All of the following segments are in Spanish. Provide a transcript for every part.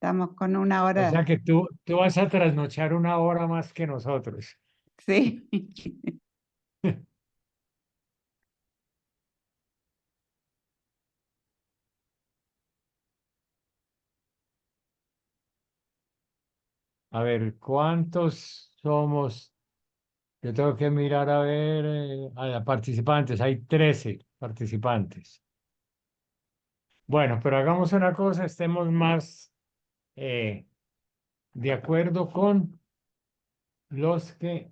Estamos con una O hora. sea que tú vas a trasnochar una hora más que nosotros. Sí. A ver, ¿cuántos somos? Yo tengo que mirar a ver a participantes. Hay 13 participantes. Bueno, pero hagamos una cosa, estemos más de acuerdo con los que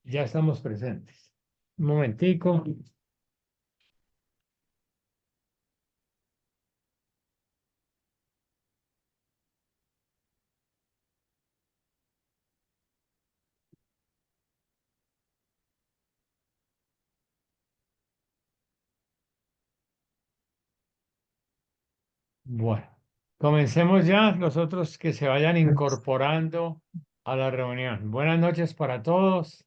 ya estamos presentes. Un momentico. Bueno, comencemos ya. Los otros que se vayan incorporando a la reunión. Buenas noches para todos.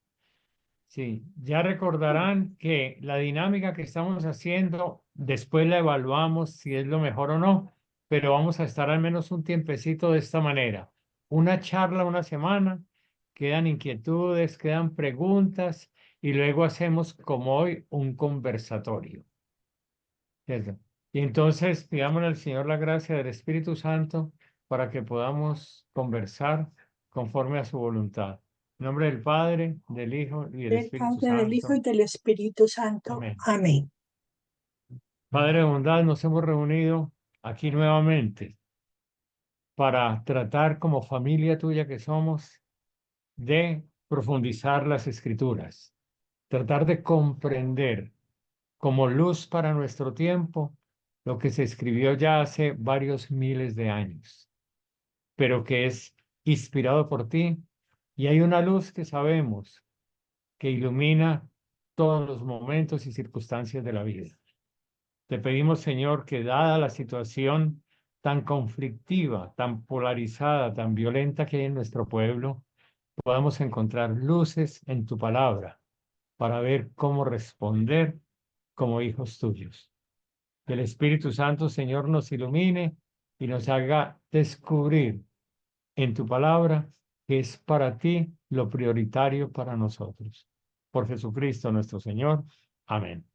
Sí, ya recordarán que la dinámica que estamos haciendo, después la evaluamos si es lo mejor o no, pero vamos a estar al menos un tiempecito de esta manera. Una charla una semana, quedan inquietudes, quedan preguntas y luego hacemos como hoy un conversatorio. ¿Cierto? Y entonces pidámosle al Señor la gracia del Espíritu Santo para que podamos conversar conforme a su voluntad. En nombre del Padre, del Hijo y del Del Espíritu Padre, del Hijo y Santo. del Espíritu Santo. Amén. Amén. Padre de bondad, nos hemos reunido aquí nuevamente para tratar como familia tuya que somos de profundizar las escrituras, tratar de comprender como luz para nuestro tiempo lo que se escribió ya hace varios miles de años, pero que es inspirado por ti y hay una luz que sabemos que ilumina todos los momentos y circunstancias de la vida. Te pedimos, Señor, que dada la situación tan conflictiva, tan polarizada, tan violenta que hay en nuestro pueblo, podamos encontrar luces en tu palabra para ver cómo responder como hijos tuyos. Que el Espíritu Santo, Señor, nos ilumine y nos haga descubrir en tu palabra que es para ti lo prioritario para nosotros. Por Jesucristo nuestro Señor. Amén.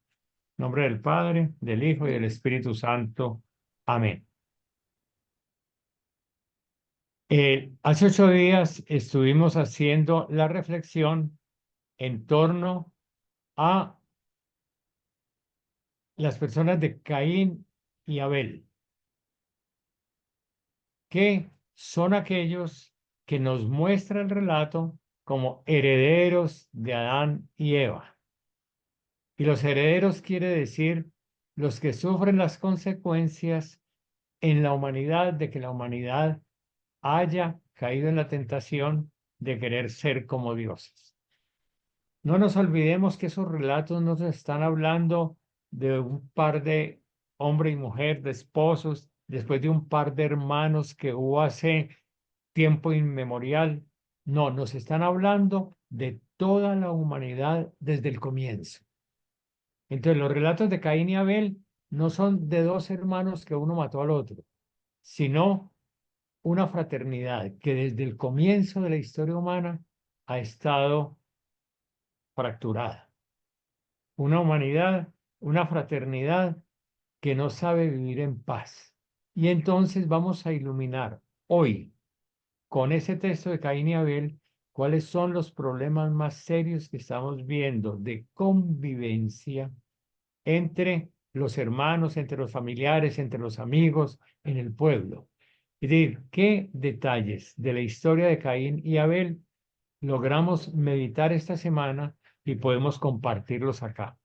En nombre del Padre, del Hijo y del Espíritu Santo. Amén. Hace 8 días estuvimos haciendo la reflexión en torno a las personas de Caín y Abel, que son aquellos que nos muestra el relato como herederos de Adán y Eva. Y los herederos quiere decir los que sufren las consecuencias en la humanidad de que la humanidad haya caído en la tentación de querer ser como dioses. No nos olvidemos que esos relatos nos están hablando de un par de hombre y mujer, de esposos, después de un par de hermanos que hubo hace tiempo inmemorial. No, nos están hablando de toda la humanidad desde el comienzo. Entonces, los relatos de Caín y Abel no son de dos hermanos que uno mató al otro, sino una fraternidad que desde el comienzo de la historia humana ha estado fracturada. Una humanidad, una fraternidad que no sabe vivir en paz. Y entonces vamos a iluminar hoy, con ese texto de Caín y Abel, cuáles son los problemas más serios que estamos viendo de convivencia entre los hermanos, entre los familiares, entre los amigos, en el pueblo. Es decir, qué detalles de la historia de Caín y Abel logramos meditar esta semana y podemos compartirlos acá.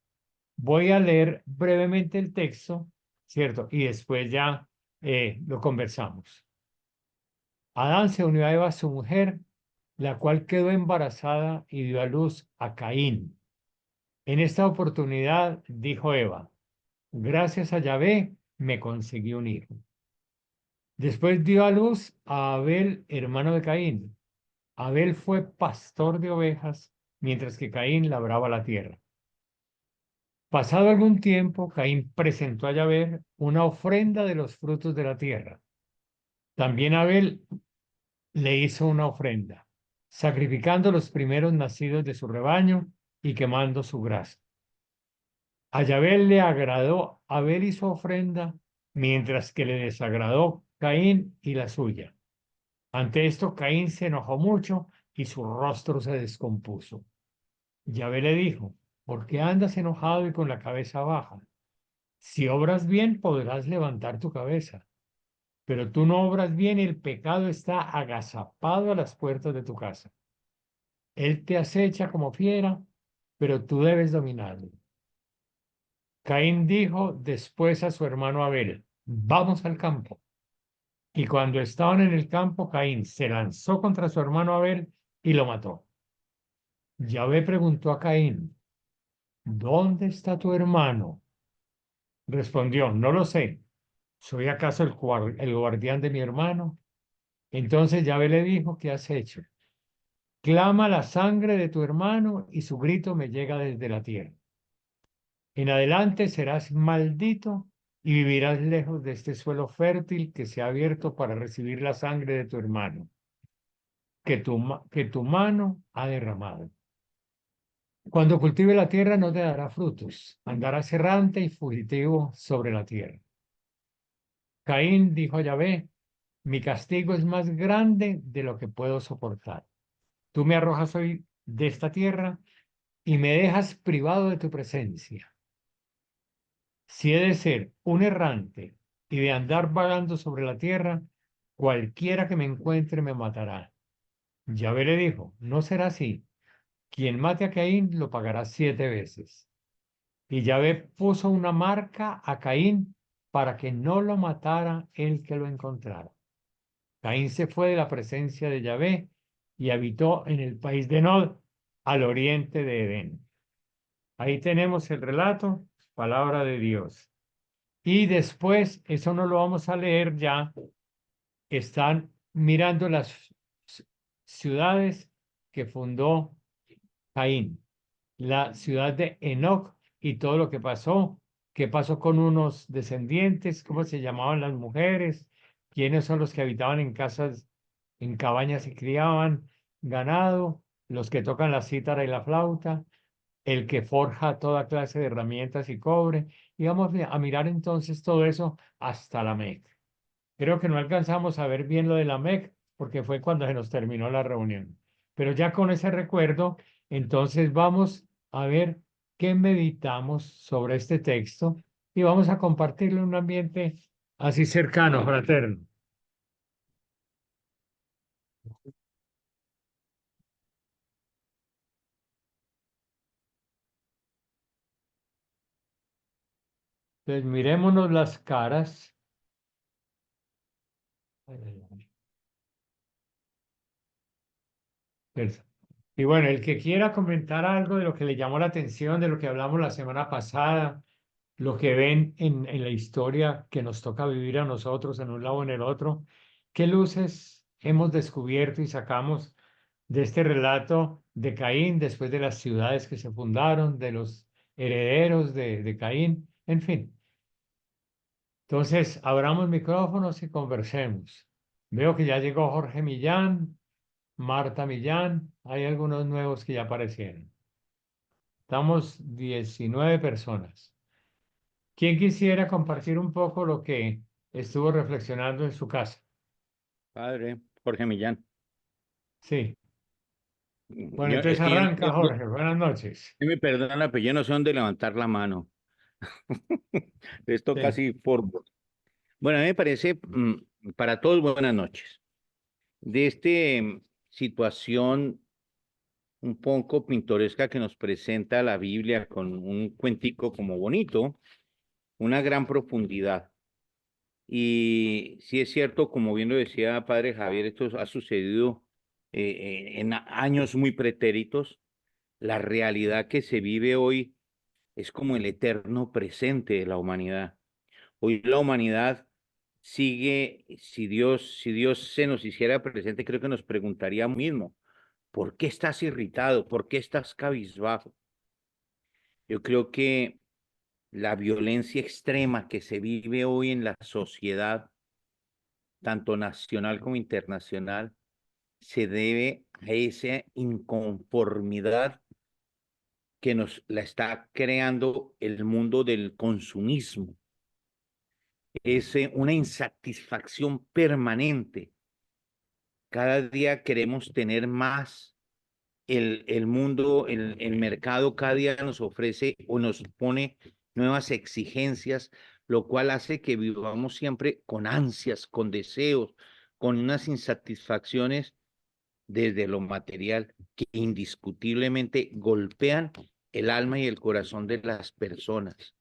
Voy a leer brevemente el texto, ¿cierto? Y después ya lo conversamos. Adán se unió a Eva, su mujer, la cual quedó embarazada y dio a luz a Caín. En esta oportunidad dijo Eva: gracias a Yahvé me conseguí un hijo. Después dio a luz a Abel, hermano de Caín. Abel fue pastor de ovejas, mientras que Caín labraba la tierra. Pasado algún tiempo, Caín presentó a Yahvé una ofrenda de los frutos de la tierra. También Abel le hizo una ofrenda, sacrificando los primeros nacidos de su rebaño y quemando su grasa. A Yahvé le agradó Abel y su ofrenda, mientras que le desagradó Caín y la suya. Ante esto, Caín se enojó mucho y su rostro se descompuso. Yahvé le dijo, ¿por qué andas enojado y con la cabeza baja? Si obras bien, podrás levantar tu cabeza, pero tú no obras bien y el pecado está agazapado a las puertas de tu casa. Él te acecha como fiera, pero tú debes dominarlo. Caín dijo después a su hermano Abel, vamos al campo. Y cuando estaban en el campo, Caín se lanzó contra su hermano Abel y lo mató. Yahvé preguntó a Caín, ¿dónde está tu hermano? Respondió, no lo sé. ¿Soy acaso el guardián de mi hermano? Entonces Yahvé le dijo, ¿qué has hecho? Clama la sangre de tu hermano y su grito me llega desde la tierra. En adelante serás maldito y vivirás lejos de este suelo fértil que se ha abierto para recibir la sangre de tu hermano, que tu mano ha derramado. Cuando cultive la tierra no te dará frutos, andarás errante y fugitivo sobre la tierra. Caín dijo a Yahvé, mi castigo es más grande de lo que puedo soportar. Tú me arrojas hoy de esta tierra y me dejas privado de tu presencia. Si he de ser un errante y de andar vagando sobre la tierra, cualquiera que me encuentre me matará. Yahvé le dijo, no será así. Quien mate a Caín lo pagará 7 veces. Y Yahvé puso una marca a Caín para que no lo matara el que lo encontrara. Caín se fue de la presencia de Yahvé y habitó en el país de Nod, al oriente de Edén. Ahí tenemos el relato, palabra de Dios. Y después, eso no lo vamos a leer ya, están mirando las ciudades que fundó Caín, la ciudad de Enoc y todo lo que pasó, qué pasó con unos descendientes, cómo se llamaban las mujeres, quiénes son los que habitaban en casas, en cabañas y criaban ganado, los que tocan la cítara y la flauta, el que forja toda clase de herramientas y cobre. Y vamos a mirar entonces todo eso hasta la Mec. Creo que no alcanzamos a ver bien lo de la MEC porque fue cuando se nos terminó la reunión. Pero ya con ese recuerdo, entonces vamos a ver qué meditamos sobre este texto y vamos a compartirlo en un ambiente así cercano, fraterno. Entonces mirémonos las caras. Y bueno, el que quiera comentar algo de lo que le llamó la atención, de lo que hablamos la semana pasada, lo que ven en la historia que nos toca vivir a nosotros en un lado o en el otro, ¿qué luces hemos descubierto y sacamos de este relato de Caín después de las ciudades que se fundaron, de los herederos de Caín, en fin? Entonces, abramos micrófonos y conversemos. Veo que ya llegó Jorge Millán, Marta Millán, hay algunos nuevos que ya aparecieron. Estamos 19 personas. ¿Quién quisiera compartir un poco lo que estuvo reflexionando en su casa? Padre, Jorge Millán. Sí. Bueno, entonces Es que arranca, Jorge. Buenas noches. me perdona, pero yo no sé dónde levantar la mano. Esto Sí. casi por... Bueno, a mí me parece, para todos, buenas noches. De esta situación un poco pintoresca que nos presenta la Biblia con un cuentico como bonito, una gran profundidad. Y sí es cierto, como bien lo decía Padre Javier, esto ha sucedido en años muy pretéritos. La realidad que se vive hoy es como el eterno presente de la humanidad. Hoy la humanidad sigue, si Dios se nos hiciera presente, creo que nos preguntaría mismo, ¿por qué estás irritado? ¿Por qué estás cabizbajo? Yo creo que la violencia extrema que se vive hoy en la sociedad tanto nacional como internacional, se debe a esa inconformidad que nos la está creando el mundo del consumismo. Es una insatisfacción permanente. Cada día queremos tener más. El mundo, el mercado cada día nos ofrece o nos pone nuevas exigencias, lo cual hace que vivamos siempre con ansias, con deseos, con unas insatisfacciones desde lo material que indiscutiblemente golpean el alma y el corazón de las personas,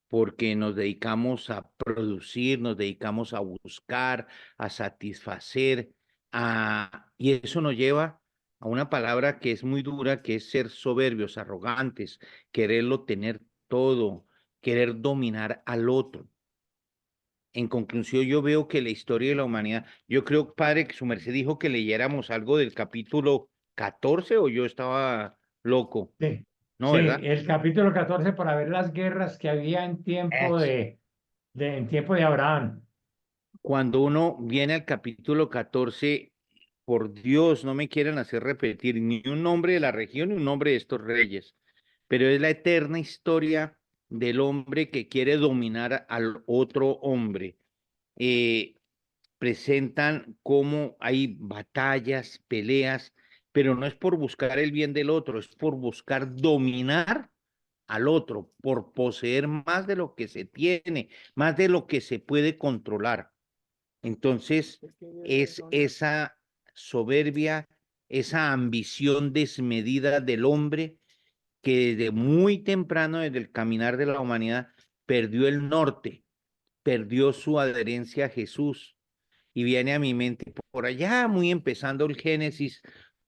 porque nos dedicamos a producir, nos dedicamos a buscar, a satisfacer, y eso nos lleva a una palabra que es muy dura, que es ser soberbios, arrogantes, quererlo tener todo, querer dominar al otro. En conclusión, yo veo que la historia de la humanidad, yo creo, padre, que su merced dijo que leyéramos algo del capítulo 14 o yo estaba loco, Sí, ¿no, sí, verdad? el capítulo 14 para ver las guerras que había en tiempo Eso. en tiempo de Abraham. Cuando uno viene al capítulo 14, por Dios, no me quieren hacer repetir ni un nombre de la región ni un nombre de estos reyes, pero es la eterna historia del hombre que quiere dominar al otro hombre. Eh, Presentan cómo hay batallas, peleas, pero no es por buscar el bien del otro, es por buscar dominar al otro, por poseer más de lo que se tiene, más de lo que se puede controlar. Entonces, es esa soberbia, esa ambición desmedida del hombre que desde muy temprano, desde el caminar de la humanidad, perdió el norte, perdió su adherencia a Jesús. Y viene a mi mente por allá, muy empezando el Génesis,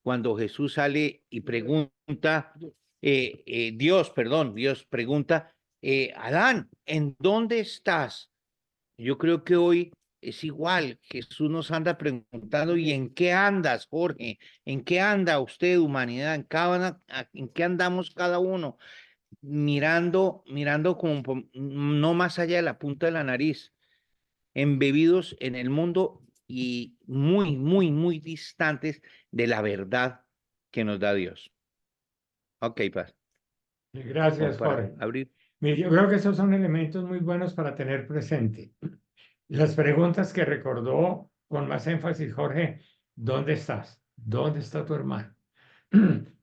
cuando Jesús sale y pregunta, Dios pregunta, Adán, ¿en dónde estás? Yo creo que hoy es igual. Jesús nos anda preguntando, ¿y en qué andas, Jorge? ¿En qué anda usted, humanidad? ¿En qué andamos cada uno? Mirando como no más allá de la punta de la nariz, embebidos en el mundo y muy, muy, muy distantes de la verdad que nos da Dios. Ok, paz. Como Gracias, para Jorge. abrir. Mire, yo creo que esos son elementos muy buenos para tener presente. Las preguntas que recordó con más énfasis, Jorge, ¿dónde estás? ¿Dónde está tu hermano?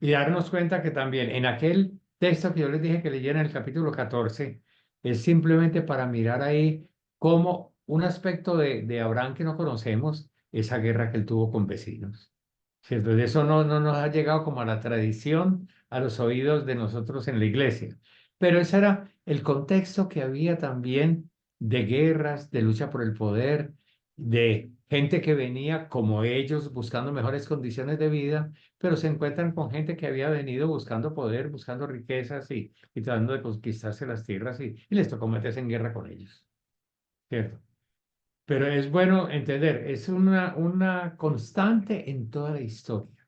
Y darnos cuenta que también en aquel texto que yo les dije que leyeran en el capítulo 14, es simplemente para mirar ahí cómo un aspecto de Abraham que no conocemos, esa guerra que él tuvo con vecinos. ¿Cierto? De eso no nos ha llegado como a la tradición, a los oídos de nosotros en la iglesia. Pero ese era el contexto que había también de guerras, de lucha por el poder, de gente que venía como ellos buscando mejores condiciones de vida, pero se encuentran con gente que había venido buscando poder, buscando riquezas y tratando de conquistarse las tierras y les tocó meterse en guerra con ellos, ¿cierto? Pero es bueno entender, es una constante en toda la historia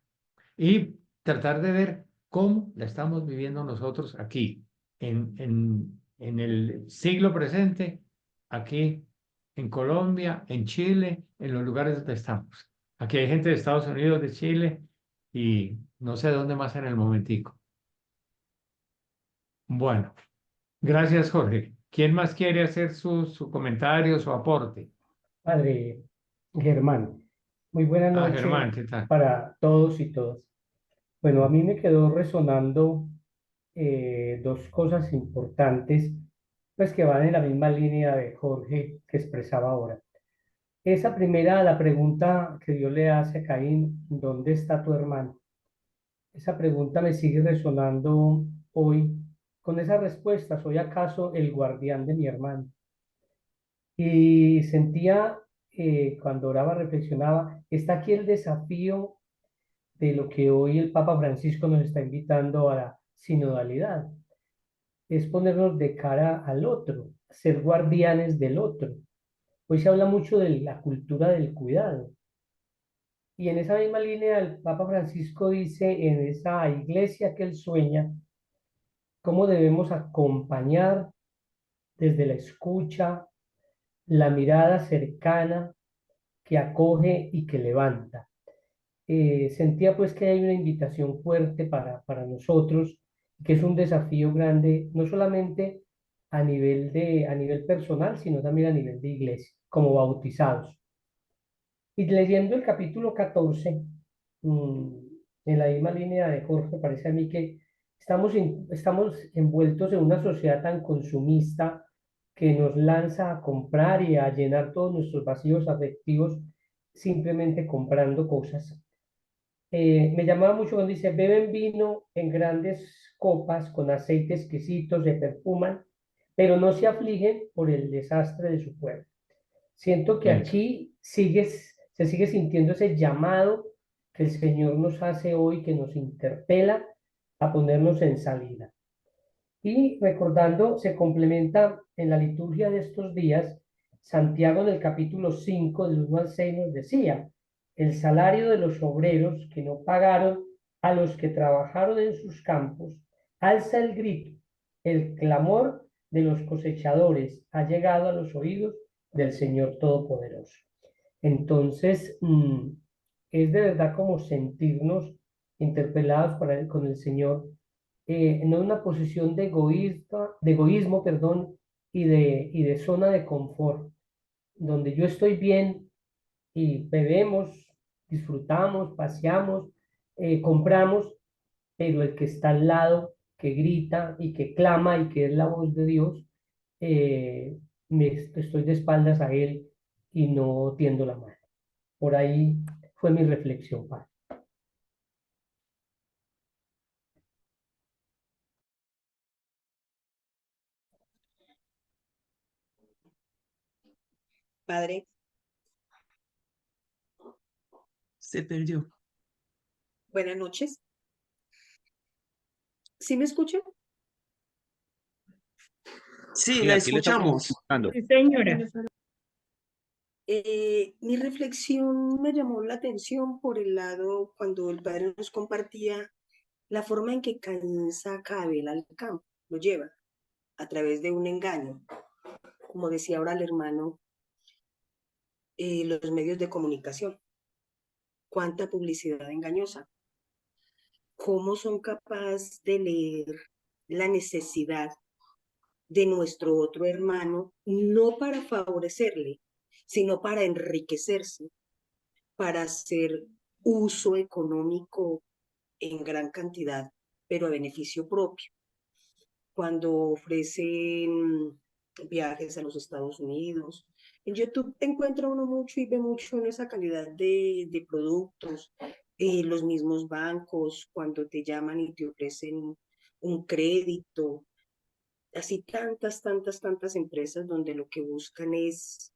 y tratar de ver cómo la estamos viviendo nosotros aquí, en el siglo presente, aquí en Colombia, en Chile, en los lugares donde estamos. Aquí hay gente de Estados Unidos, de Chile y no sé dónde más en el momentico. Bueno, gracias, Jorge. ¿Quién más quiere hacer su comentario, su aporte? Padre Germán, muy buena Ah, Germán, noche ¿qué tal? para todos y todas. Bueno, a mí me quedó resonando dos cosas importantes, pues que van en la misma línea de Jorge que expresaba ahora. Esa primera, la pregunta que Dios le hace a Caín, ¿dónde está tu hermano? Esa pregunta me sigue resonando hoy con esa respuesta, ¿soy acaso el guardián de mi hermano? Y sentía, cuando oraba, reflexionaba, está aquí el desafío de lo que hoy el Papa Francisco nos está invitando a la sinodalidad, es ponernos de cara al otro, ser guardianes del otro. Hoy se habla mucho de la cultura del cuidado. Y en esa misma línea, el Papa Francisco dice en esa iglesia que él sueña, cómo debemos acompañar desde la escucha, la mirada cercana, que acoge y que levanta. Sentía pues que hay una invitación fuerte para nosotros, que es un desafío grande, no solamente a nivel personal, sino también a nivel de iglesia, como bautizados. Y leyendo el capítulo 14, mm, en la misma línea de Jorge, parece a mí que estamos envueltos en una sociedad tan consumista que nos lanza a comprar y a llenar todos nuestros vacíos afectivos simplemente comprando cosas. Me llamaba mucho cuando dice, beben vino en grandes copas con aceite exquisitos, se perfuman, pero no se afligen por el desastre de su pueblo. Siento que aquí se sigue sintiendo ese llamado que el Señor nos hace hoy, que nos interpela a ponernos en salida. Y recordando, se complementa en la liturgia de estos días, Santiago en el capítulo 5, del 1 al 6, nos decía, el salario de los obreros que no pagaron a los que trabajaron en sus campos, alza el grito, el clamor de los cosechadores ha llegado a los oídos del Señor Todopoderoso. Entonces, es de verdad como sentirnos interpelados con el Señor, no en una posición de egoísmo, perdón, y de zona de confort, donde yo estoy bien y bebemos, disfrutamos, paseamos, compramos, pero el que está al lado, que grita y que clama y que es la voz de Dios, eh, estoy de espaldas a él y no tiendo la mano. Por ahí fue mi reflexión, padre. Padre, Se perdió. buenas noches. ¿Sí me escuchan? Sí, Sí, la aquí le estamos escuchamos. escuchando. Sí, señora. Mi reflexión me llamó la atención por el lado cuando el padre nos compartía la forma en que Caín saca a Abel al campo, lo lleva a través de un engaño. Como decía ahora el hermano, los medios de comunicación, cuánta publicidad engañosa, cómo son capaces de leer la necesidad de nuestro otro hermano, no para favorecerle, sino para enriquecerse, para hacer uso económico en gran cantidad, pero a beneficio propio. Cuando ofrecen viajes a los Estados Unidos, en YouTube te encuentra uno mucho y ve mucho en esa calidad de productos. Los mismos bancos, cuando te llaman y te ofrecen un crédito, así tantas empresas donde lo que buscan es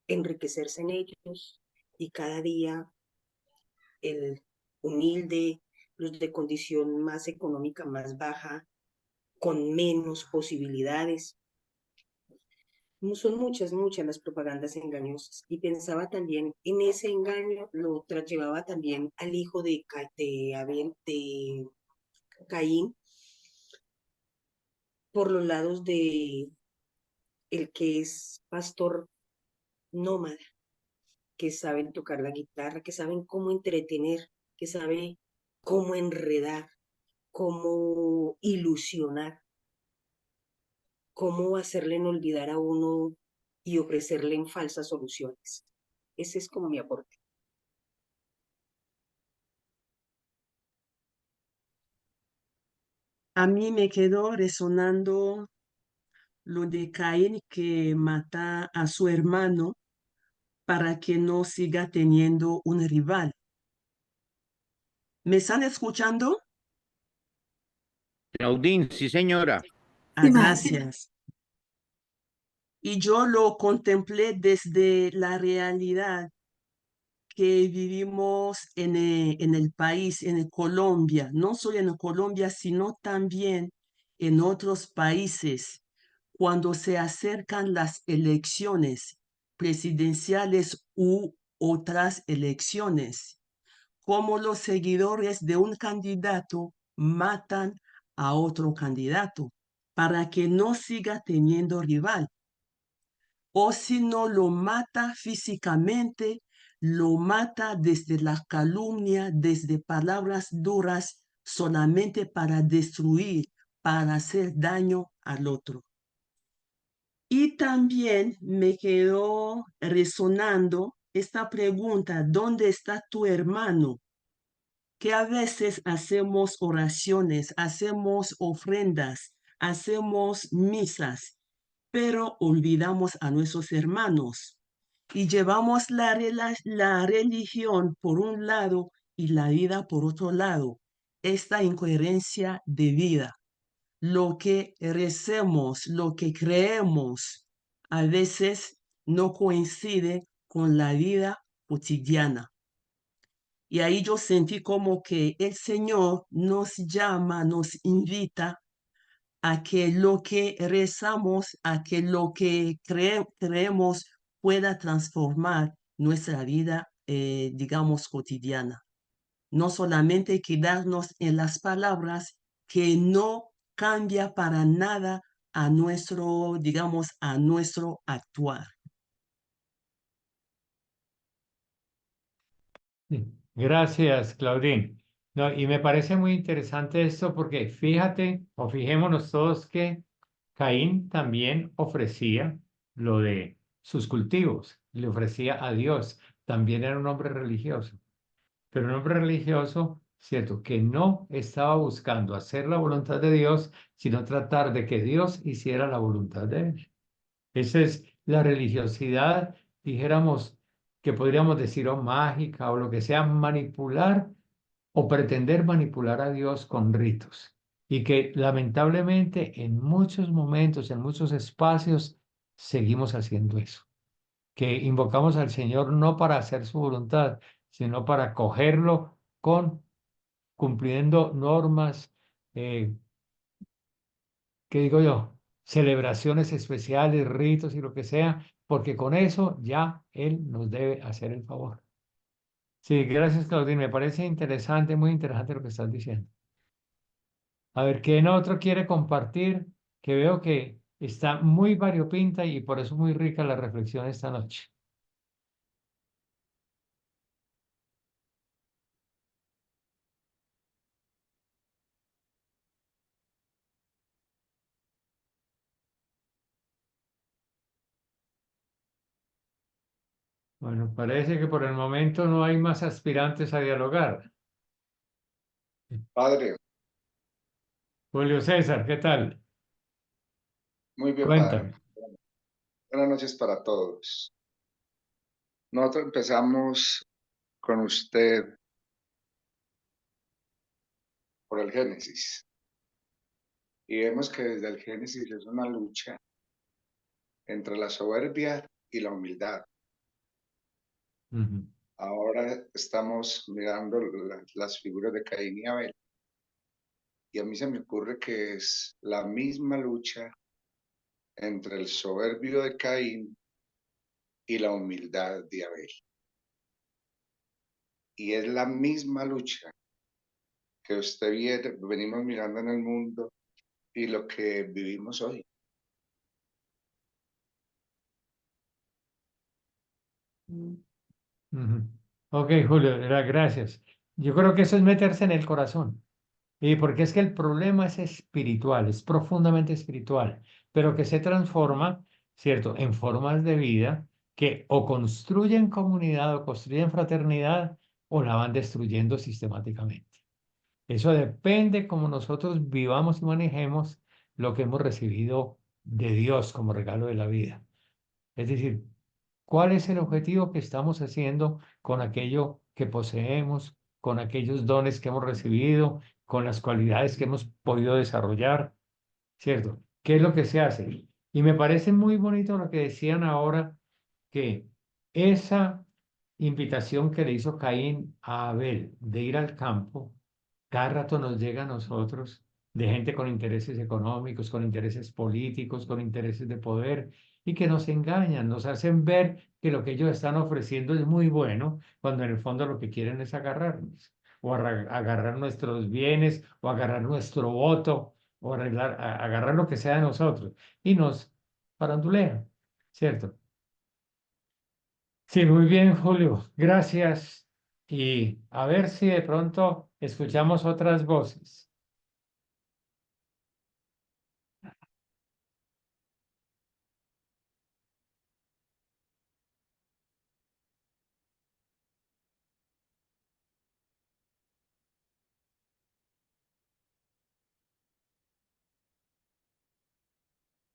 enriquecerse en ellos y cada día el humilde, los de condición más económica más baja, con menos posibilidades. Son muchas las propagandas engañosas. Y pensaba también en ese engaño, lo llevaba también al hijo de Caín, por los lados de el que es pastor nómada, que saben tocar la guitarra, que saben cómo entretener, que saben cómo enredar, cómo ilusionar, cómo hacerle olvidar a uno y ofrecerle en falsas soluciones. Ese es como mi aporte. A mí me quedó resonando lo de Caín que mata a su hermano para que no siga teniendo un rival. ¿Me están escuchando? Claudine, sí, señora. Ah, gracias. Y yo lo contemplé desde la realidad que vivimos en el país, en Colombia, no solo en Colombia, sino también en otros países, cuando se acercan las elecciones presidenciales u otras elecciones, como los seguidores de un candidato matan a otro candidato para que no siga teniendo rival, o si no lo mata físicamente, lo mata desde la calumnia, desde palabras duras, solamente para destruir, para hacer daño al otro. Y también me quedó resonando esta pregunta: ¿dónde está tu hermano? Que a veces hacemos oraciones, hacemos ofrendas, hacemos misas, pero olvidamos a nuestros hermanos y llevamos la religión por un lado y la vida por otro lado. Esta incoherencia de vida, lo que recemos, lo que creemos, a veces no coincide con la vida cotidiana. Y ahí yo sentí como que el Señor nos llama, nos invita a que lo que rezamos, a que lo que creemos pueda transformar nuestra vida, digamos, cotidiana. No solamente quedarnos en las palabras, que no cambia para nada a nuestro, digamos, a nuestro actuar. Sí. Gracias, Claudine. No, y me parece muy interesante esto porque fíjate, o fijémonos todos que Caín también ofrecía lo de sus cultivos, le ofrecía a Dios. También era un hombre religioso, pero un hombre religioso, cierto, que no estaba buscando hacer la voluntad de Dios, sino tratar de que Dios hiciera la voluntad de él. Esa es la religiosidad, dijéramos, que podríamos decir o mágica o lo que sea, manipular o pretender manipular a Dios con ritos. Y que lamentablemente en muchos momentos, en muchos espacios, seguimos haciendo eso. Que invocamos al Señor no para hacer su voluntad, sino para cogerlo con cumpliendo normas, eh, ¿qué digo yo? Celebraciones especiales, ritos y lo que sea, porque con eso ya Él nos debe hacer el favor. Sí, gracias, Claudine. Me parece interesante, muy interesante lo que estás diciendo. A ver, ¿quién otro quiere compartir? Que veo que está muy variopinta y por eso muy rica la reflexión esta noche. Bueno, parece que por el momento no hay más aspirantes a dialogar. Padre, Julio César, ¿qué tal? muy bien, padre. Cuéntame. Buenas noches para todos. Nosotros empezamos con usted por el Génesis y vemos que desde el Génesis es una lucha entre la soberbia y la humildad. Ujú. Ahora estamos mirando las figuras de Caín y Abel y a mí se me ocurre que es la misma lucha entre el soberbio de Caín y la humildad de Abel. Y es la misma lucha que usted venimos mirando en el mundo y lo que vivimos hoy. Ujú. Ok, Julio, gracias. Yo creo que eso es meterse en el corazón. Y porque es que el problema es espiritual, es profundamente espiritual, pero que se transforma, ¿cierto?, en formas de vida que o construyen comunidad o construyen fraternidad o la van destruyendo sistemáticamente. Eso depende cómo nosotros vivamos y manejemos lo que hemos recibido de Dios como regalo de la vida. Es decir, ¿cuál es el objetivo que estamos haciendo con aquello que poseemos, con aquellos dones que hemos recibido, con las cualidades que hemos podido desarrollar? ¿Cierto? ¿Qué es lo que se hace? Y me parece muy bonito lo que decían ahora, que esa invitación que le hizo Caín a Abel de ir al campo, cada rato nos llega a nosotros de gente con intereses económicos, con intereses políticos, con intereses de poder y que nos engañan, nos hacen ver que lo que ellos están ofreciendo es muy bueno, cuando en el fondo lo que quieren es agarrarnos o agarrar nuestros bienes o agarrar nuestro voto o agarrar lo que sea de nosotros y nos farandulean, ¿cierto? Sí, muy bien, Julio. Gracias. Y a ver si de pronto escuchamos otras voces.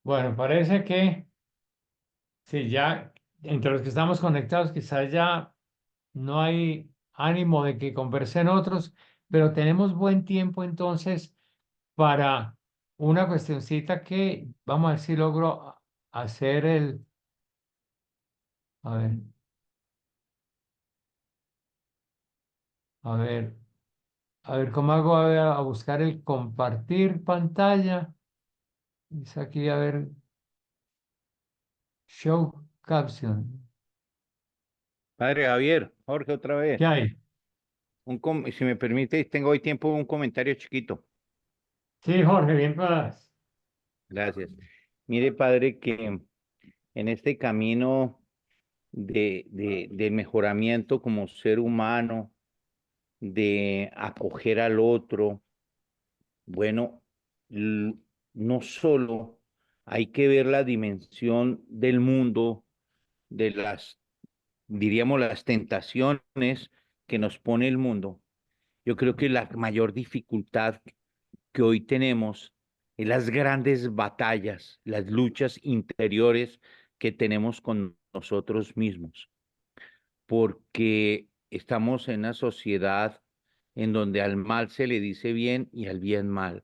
Bueno, parece que sí, ya entre los que estamos conectados, quizás ya no hay ánimo de que conversen otros, pero tenemos buen tiempo entonces para una cuestioncita que vamos a ver si logro hacer a ver, a ver, a ver cómo hago a buscar el compartir pantalla. Dice aquí, a ver, show caption. Padre Javier, Jorge, otra ¿Qué vez. hay? Si me permite, tengo hoy tiempo un comentario chiquito. Sí, Jorge, bien puedas. Gracias. Mire, padre, que en este camino de mejoramiento como ser humano, de acoger al otro, bueno, l- no solo hay que ver la dimensión del mundo, de diríamos, las tentaciones que nos pone el mundo. Yo creo que la mayor dificultad que hoy tenemos es las grandes batallas, las luchas interiores que tenemos con nosotros mismos, porque estamos en una sociedad en donde al mal se le dice bien y al bien mal.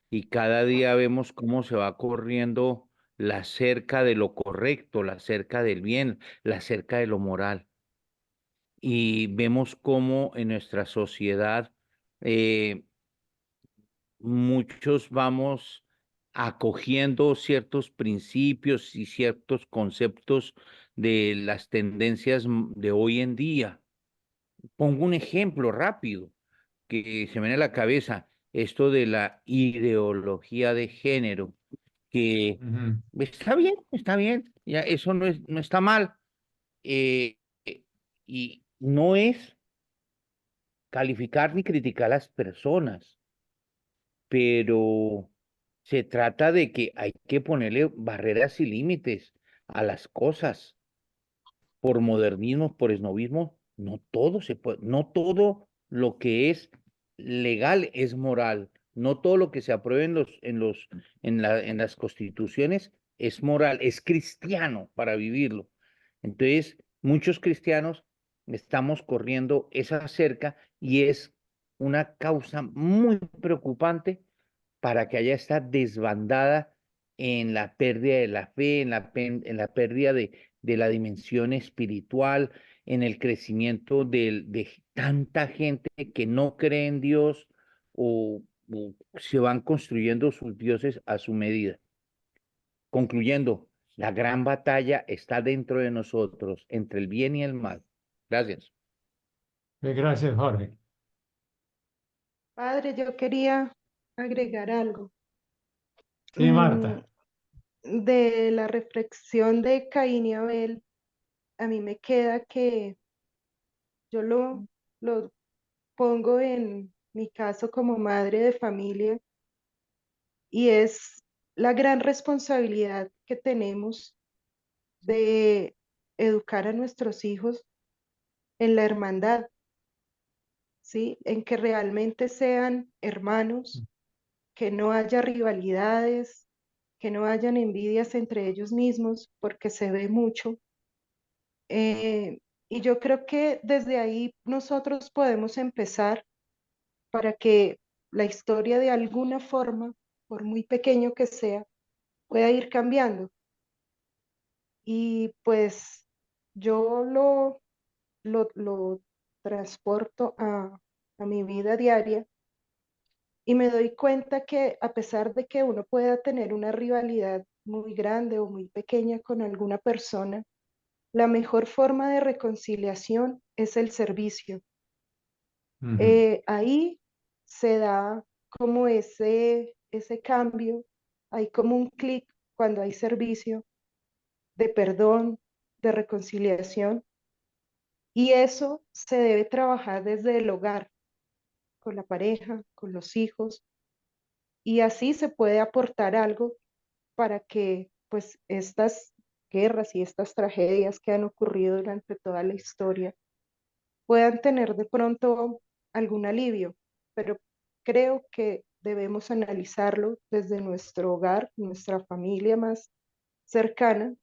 Y cada día vemos cómo se va corriendo la cerca de lo correcto, la cerca del bien, la cerca de lo moral. Y vemos cómo en nuestra sociedad eh, muchos vamos acogiendo ciertos principios y ciertos conceptos de las tendencias de hoy en día. Pongo un ejemplo rápido que se me viene a la cabeza, esto de la ideología de género, que Ujú. está bien, ya eso no está mal, eh, y no es calificar ni criticar a las personas, pero se trata de que hay que ponerle barreras y límites a las cosas. Por modernismo, por esnovismo, no todo se puede, no todo lo que es legal es moral, no todo lo que se apruebe en las constituciones es moral, es cristiano para vivirlo. Entonces, muchos cristianos estamos corriendo esa cerca y es una causa muy preocupante para que haya esta desbandada en la pérdida de la fe, en la pérdida de la dimensión espiritual, en el crecimiento de tanta gente que no cree en Dios o se van construyendo sus dioses a su medida. Concluyendo, la gran batalla está dentro de nosotros, entre el bien y el mal. Gracias. Gracias, Jorge. Padre, yo quería agregar algo. Sí, Mm, Marta. de la reflexión de Caín y Abel, a mí me queda que yo lo pongo en mi caso como madre de familia y es la gran responsabilidad que tenemos de educar a nuestros hijos en la hermandad, ¿sí? En que realmente sean hermanos, que no haya rivalidades, que no hayan envidias entre ellos mismos, porque se ve mucho. Y yo creo que desde ahí nosotros podemos empezar para que la historia de alguna forma, por muy pequeño que sea, pueda ir cambiando. Y pues yo lo transporto a mi vida diaria y me doy cuenta que a pesar de que uno pueda tener una rivalidad muy grande o muy pequeña con alguna persona, la mejor forma de reconciliación es el servicio. Ujú. Ahí se da como ese cambio, hay como un clic cuando hay servicio de perdón, de reconciliación. Y eso se debe trabajar desde el hogar, con la pareja, con los hijos, y así se puede aportar algo para que pues estas guerras y estas tragedias que han ocurrido durante toda la historia puedan tener de pronto algún alivio, pero creo que debemos analizarlo desde nuestro hogar, nuestra familia más cercana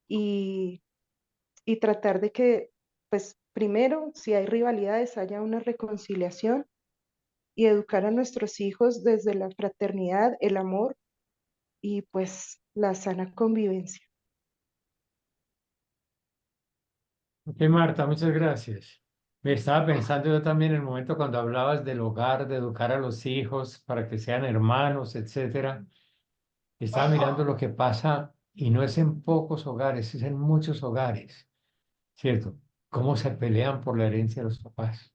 y, y tratar de que, pues primero, si hay rivalidades, haya una reconciliación y educar a nuestros hijos desde la fraternidad, el amor y pues la sana convivencia. Ok, Marta, muchas gracias. Me estaba pensando yo también en el momento cuando hablabas del hogar, de educar a los hijos para que sean hermanos, etcétera. Estaba mirando lo que pasa y no es en pocos hogares, es en muchos hogares, ¿cierto? Cómo se pelean por la herencia de los papás.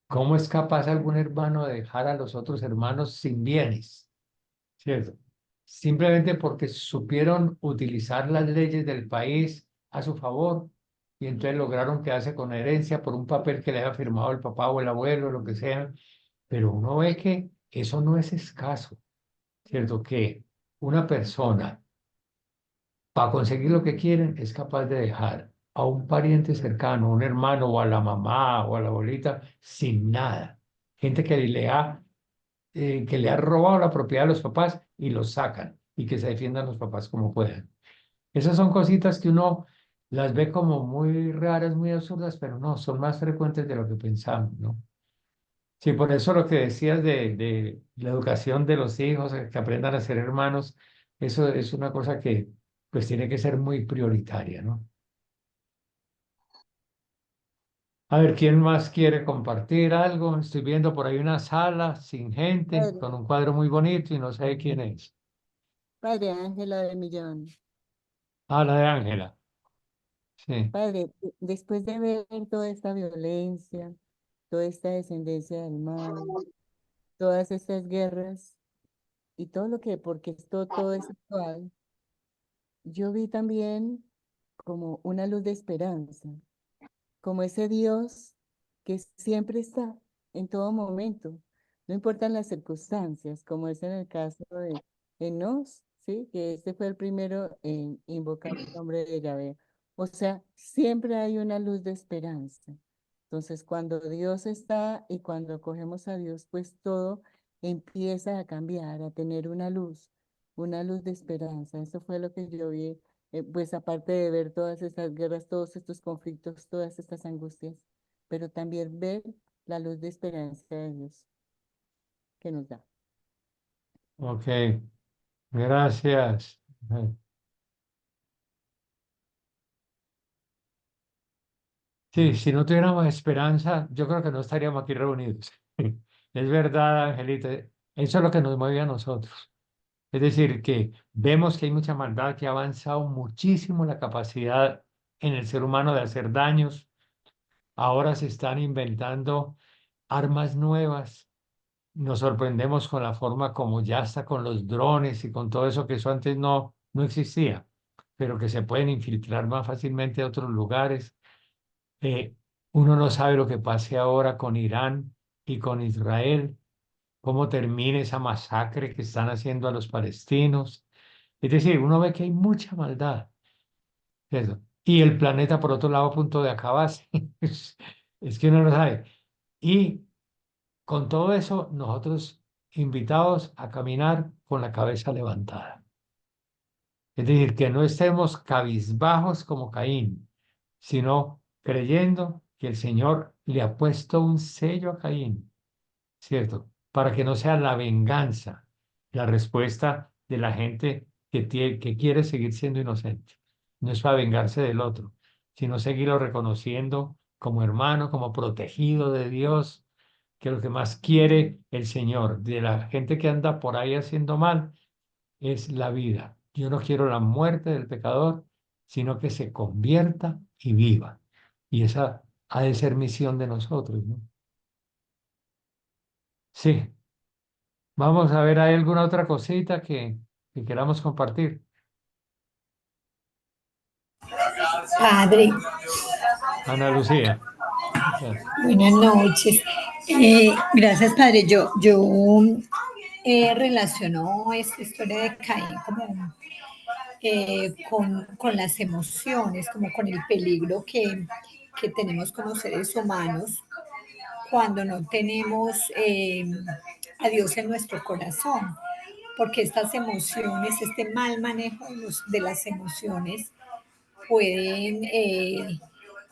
¿Cómo es capaz algún hermano de dejar a los otros hermanos sin bienes? ¿Cierto? Simplemente porque supieron utilizar las leyes del país a su favor y entonces lograron quedarse con la herencia por un papel que le haya firmado el papá o el abuelo, lo que sea. Pero uno ve que eso no es escaso, ¿cierto? Que una persona, para conseguir lo que quieren, es capaz de dejar a un pariente cercano, un hermano o a la mamá o a la abuelita sin nada. Gente que le ha robado la propiedad a los papás y los sacan y que se defiendan los papás como puedan. Esas son cositas que uno las ve como muy raras, muy absurdas, pero no, son más frecuentes de lo que pensamos, ¿no? Sí, por eso lo que decías de la educación de los hijos, que aprendan a ser hermanos, eso es una cosa que pues tiene que ser muy prioritaria, ¿no? A ver, ¿quién más quiere compartir algo? Estoy viendo por ahí una sala sin gente, Padre, con un cuadro muy bonito y no sé quién es. Padre Ángela de Millón. Ah, la de Ángela. Sí. Padre, después de ver toda esta violencia, toda esta descendencia del mal, todas estas guerras y todo lo que, porque esto todo es actual, yo vi también como una luz de esperanza, como ese Dios que siempre está en todo momento, no importan las circunstancias, como es en el caso de Enos, ¿sí? Que este fue el primero en invocar el nombre de Yahvé. O sea, siempre hay una luz de esperanza. Entonces, cuando Dios está y cuando cogemos a Dios, pues todo empieza a cambiar, a tener una luz de esperanza. Eso fue lo que yo vi pues aparte de ver todas estas guerras, todos estos conflictos, todas estas angustias, pero también ver la luz de esperanza de Dios que nos da. Ok, gracias. Sí, si no tuviéramos esperanza, yo creo que no estaríamos aquí reunidos. Es verdad, Angelita, eso es lo que nos mueve a nosotros. Es decir, que vemos que hay mucha maldad, que ha avanzado muchísimo la capacidad en el ser humano de hacer daños. Ahora se están inventando armas nuevas. Nos sorprendemos con la forma como ya está con los drones y con todo eso que eso antes no existía, pero que se pueden infiltrar más fácilmente a otros lugares. Eh, Uno no sabe lo que pase ahora con Irán y con Israel, cómo termine esa masacre que están haciendo a los palestinos. Es decir, uno ve que hay mucha maldad, ¿cierto? Y el planeta, por otro lado, a punto de acabarse. Es que uno no sabe. Y con todo eso, nosotros invitados a caminar con la cabeza levantada. Es decir, que no estemos cabizbajos como Caín, sino creyendo que el Señor le ha puesto un sello a Caín, ¿cierto? Para que no sea la venganza la respuesta de la gente que quiere seguir siendo inocente. No es para vengarse del otro, sino seguirlo reconociendo como hermano, como protegido de Dios, que lo que más quiere el Señor de la gente que anda por ahí haciendo mal es la vida. Yo no quiero la muerte del pecador, sino que se convierta y viva. Y esa ha de ser misión de nosotros, ¿no? Sí, vamos a ver, ¿hay alguna otra cosita que queramos compartir? Padre, Ana Lucía. Gracias. buenas noches. Gracias, Padre. Yo relaciono esta historia de Caín como con las emociones, como con el peligro que tenemos como seres humanos cuando no tenemos a Dios en nuestro corazón, porque estas emociones, este mal manejo de las emociones pueden,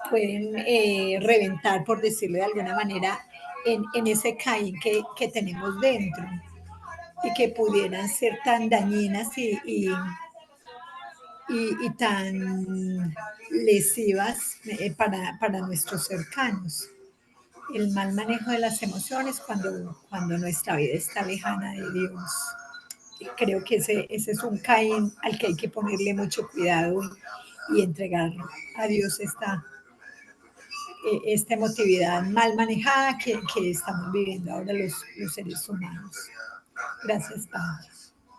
pueden reventar, por decirlo de alguna manera, en ese Caín que tenemos dentro y que pudieran ser tan dañinas y tan lesivas para nuestros cercanos. El mal manejo de las emociones cuando nuestra vida está lejana de Dios. Creo que ese es un Caín al que hay que ponerle mucho cuidado y entregar a Dios esta emotividad mal manejada que estamos viviendo ahora los seres humanos. Gracias, Padre.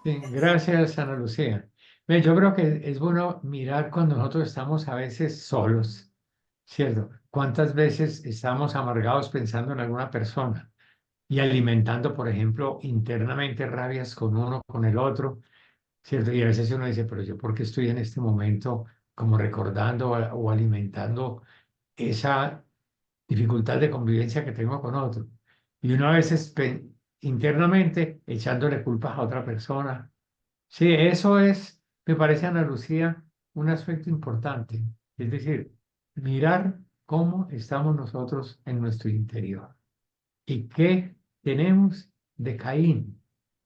Sí, gracias, Ana Lucía. Ve, yo creo que es bueno mirar cuando nosotros estamos a veces solos, ¿cierto? ¿Cuántas veces estamos amargados pensando en alguna persona y alimentando, por ejemplo, internamente rabias con uno, con el otro, ¿cierto? Y a veces uno dice, pero yo, ¿por qué estoy en este momento como recordando o alimentando esa dificultad de convivencia que tengo con otro? Y uno a veces internamente echándole culpas a otra persona. Sí, eso es, me parece, Ana Lucía, un aspecto importante. Es decir, mirar cómo estamos nosotros en nuestro interior y qué tenemos de Caín,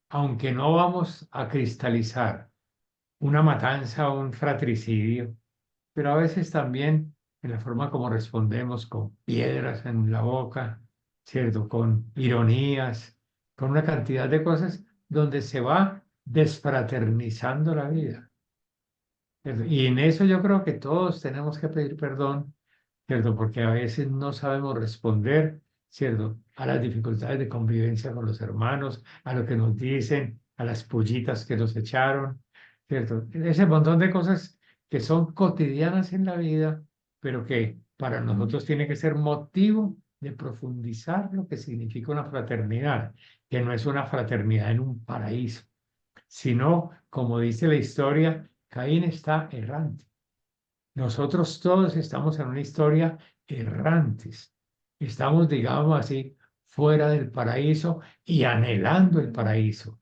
aunque no vamos a cristalizar una matanza o un fratricidio, pero a veces también en la forma como respondemos con piedras en la boca, ¿cierto? Con ironías, con una cantidad de cosas donde se va desfraternizando la vida, ¿cierto? Y en eso yo creo que todos tenemos que pedir perdón, ¿cierto? Porque a veces no sabemos responder, ¿cierto? A las dificultades de convivencia con los hermanos, a lo que nos dicen, a las pullitas que nos echaron, ¿cierto? Ese montón de cosas que son cotidianas en la vida, pero que para nosotros tiene que ser motivo de profundizar lo que significa una fraternidad, que no es una fraternidad en un paraíso, sino, como dice la historia, Caín está errante. Nosotros todos estamos en una historia errantes. Estamos, digamos así, fuera del paraíso y anhelando el paraíso,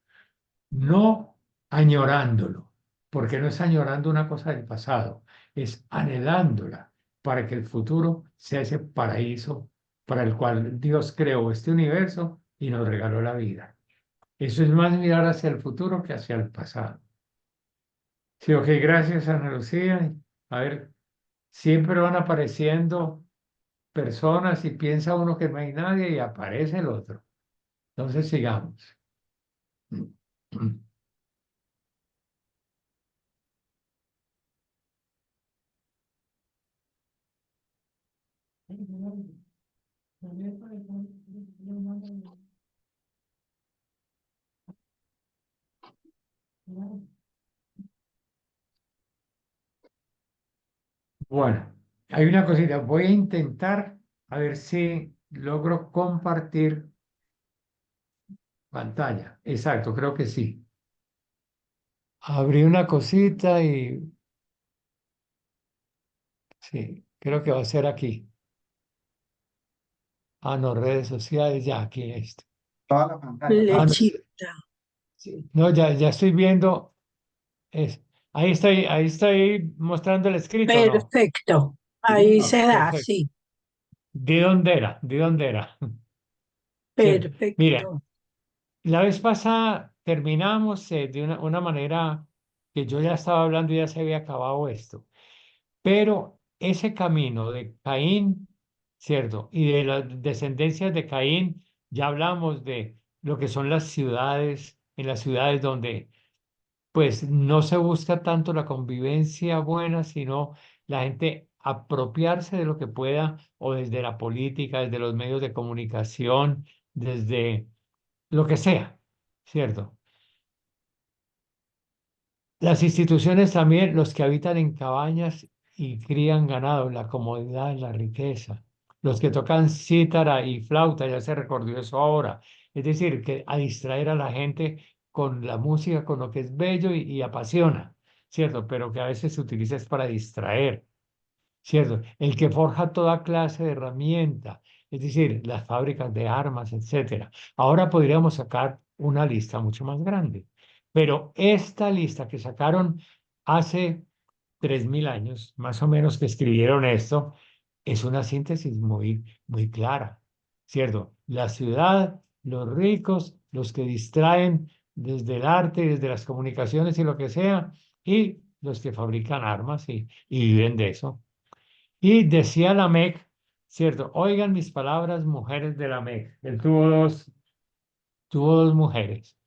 no añorándolo, porque no es añorando una cosa del pasado, es anhelándola para que el futuro sea ese paraíso para el cual Dios creó este universo y nos regaló la vida. Eso es más mirar hacia el futuro que hacia el pasado. Sí, ok, gracias, Ana Lucía. A ver, siempre van apareciendo personas y piensa uno que no hay nadie y aparece el otro. Entonces sigamos. Bueno, hay una cosita. Voy a intentar a ver si logro compartir pantalla. Exacto, creo que sí. Abrí una cosita y sí, creo que va a ser aquí. Ah, no, redes sociales, ya, aquí está. Toda la pantalla. Ah, no, Flechita. sí, no, ya estoy viendo. Es, ahí estoy mostrando el escrito, ¿no? Perfecto. Ahí Ah, se da, perfecto. sí. ¿De dónde era? ¿De dónde era? Cierto. Mira, Perfecto. la vez pasada terminamos de una manera que yo ya estaba hablando y ya se había acabado esto. Pero ese camino de Caín, ¿cierto? Y de las descendencias de Caín, ya hablamos de lo que son las ciudades, en las ciudades donde pues no se busca tanto la convivencia buena, sino la gente apropiarse de lo que pueda, o desde la política, desde los medios de comunicación, desde lo que sea, ¿cierto? Las instituciones también, los que habitan en cabañas y crían ganado, la comodidad, la riqueza. Los que tocan cítara y flauta, ya se recordó eso ahora. Es decir, que a distraer a la gente con la música, con lo que es bello y apasiona, ¿cierto? Pero que a veces se utiliza es para distraer. ¿Cierto? El que forja toda clase de herramienta, es decir, las fábricas de armas, etcétera. Ahora podríamos sacar una lista mucho más grande, pero esta lista que sacaron hace 3000 años, más o menos, que escribieron esto, es una síntesis muy clara, ¿cierto? La ciudad, los ricos, los que distraen desde el arte, desde las comunicaciones y lo que sea, y los que fabrican armas y viven de eso. Y decía Lamec, ¿cierto? Oigan mis palabras, mujeres de Lamec. Él tuvo dos mujeres,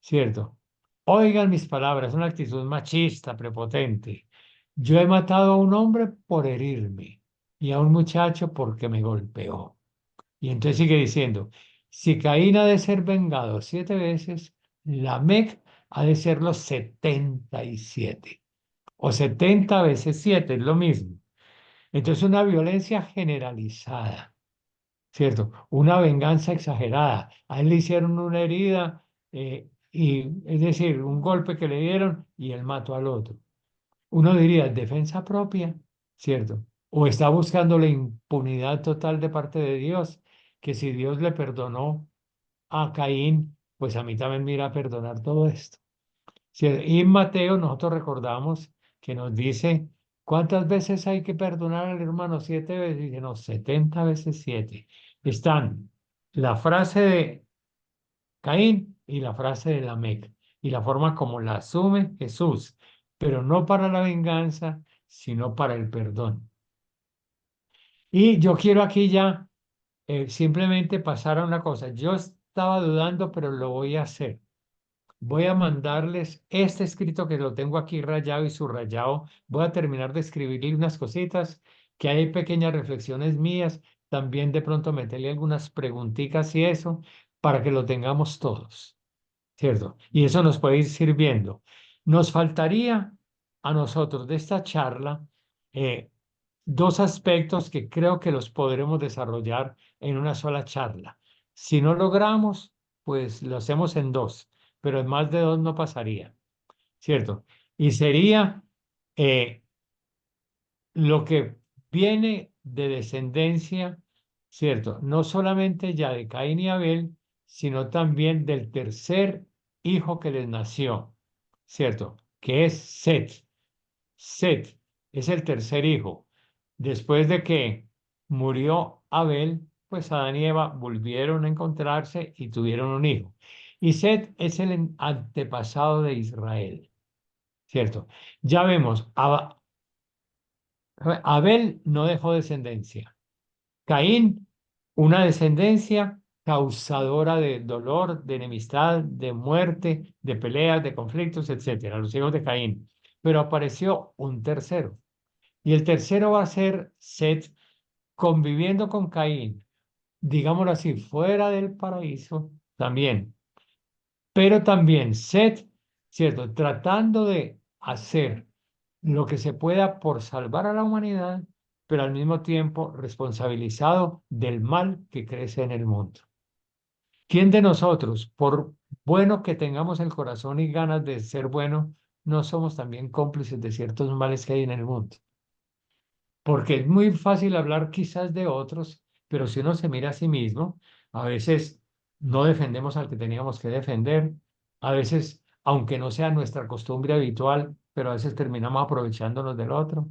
¿cierto? Oigan mis palabras, una actitud machista, prepotente. Yo he matado a un hombre por herirme y a un muchacho porque me golpeó. Y entonces sigue diciendo, si Caín ha de ser vengado 7 veces, Lamec ha de ser los 77 o 70 veces 7, es lo mismo. Entonces, una violencia generalizada, ¿cierto? Una venganza exagerada. A él le hicieron una herida, y, es decir, un golpe que le dieron y él mató al otro. Uno diría, defensa propia, ¿cierto? O está buscando la impunidad total de parte de Dios, que si Dios le perdonó a Caín, pues a mí también me irá a perdonar todo esto. Sí, y en Mateo nosotros recordamos que nos dice, ¿cuántas veces hay que perdonar al hermano? 7 veces. Dice, no, 70 veces 7. Están la frase de Caín y la frase de Lamec, y la forma como la asume Jesús, pero no para la venganza, sino para el perdón. Y yo quiero aquí ya simplemente pasar a una cosa. Yo estaba dudando, pero lo voy a hacer. Voy a mandarles este escrito que lo tengo aquí rayado y subrayado. Voy a terminar de escribirle unas cositas, que hay pequeñas reflexiones mías. También de pronto meterle algunas preguntitas y eso, para que lo tengamos todos, ¿cierto? Y eso nos puede ir sirviendo. Nos faltaría a nosotros de esta charla eh, dos aspectos que creo que los podremos desarrollar en una sola charla. Si no logramos, pues lo hacemos en dos, pero en más de dos no pasaría, ¿cierto? Y sería eh, lo que viene de descendencia, ¿cierto? No solamente ya de Caín y Abel, sino también del tercer hijo que les nació, ¿cierto? Que es Set. Set es el tercer hijo. Después de que murió Abel, pues Adán y Eva volvieron a encontrarse y tuvieron un hijo. Y Set es el antepasado de Israel, ¿cierto? Ya vemos, Abel no dejó descendencia. Caín, una descendencia causadora de dolor, de enemistad, de muerte, de peleas, de conflictos, etcétera, los hijos de Caín. Pero apareció un tercero. Y el tercero va a ser Set conviviendo con Caín, digámoslo así, fuera del paraíso también. Pero también Set, ¿cierto? Tratando de hacer lo que se pueda por salvar a la humanidad, pero al mismo tiempo responsabilizado del mal que crece en el mundo. ¿Quién de nosotros, por bueno que tengamos el corazón y ganas de ser bueno, no somos también cómplices de ciertos males que hay en el mundo? Porque es muy fácil hablar quizás de otros, pero si uno se mira a sí mismo, a veces no defendemos al que teníamos que defender, a veces, aunque no sea nuestra costumbre habitual, pero a veces terminamos aprovechándonos del otro,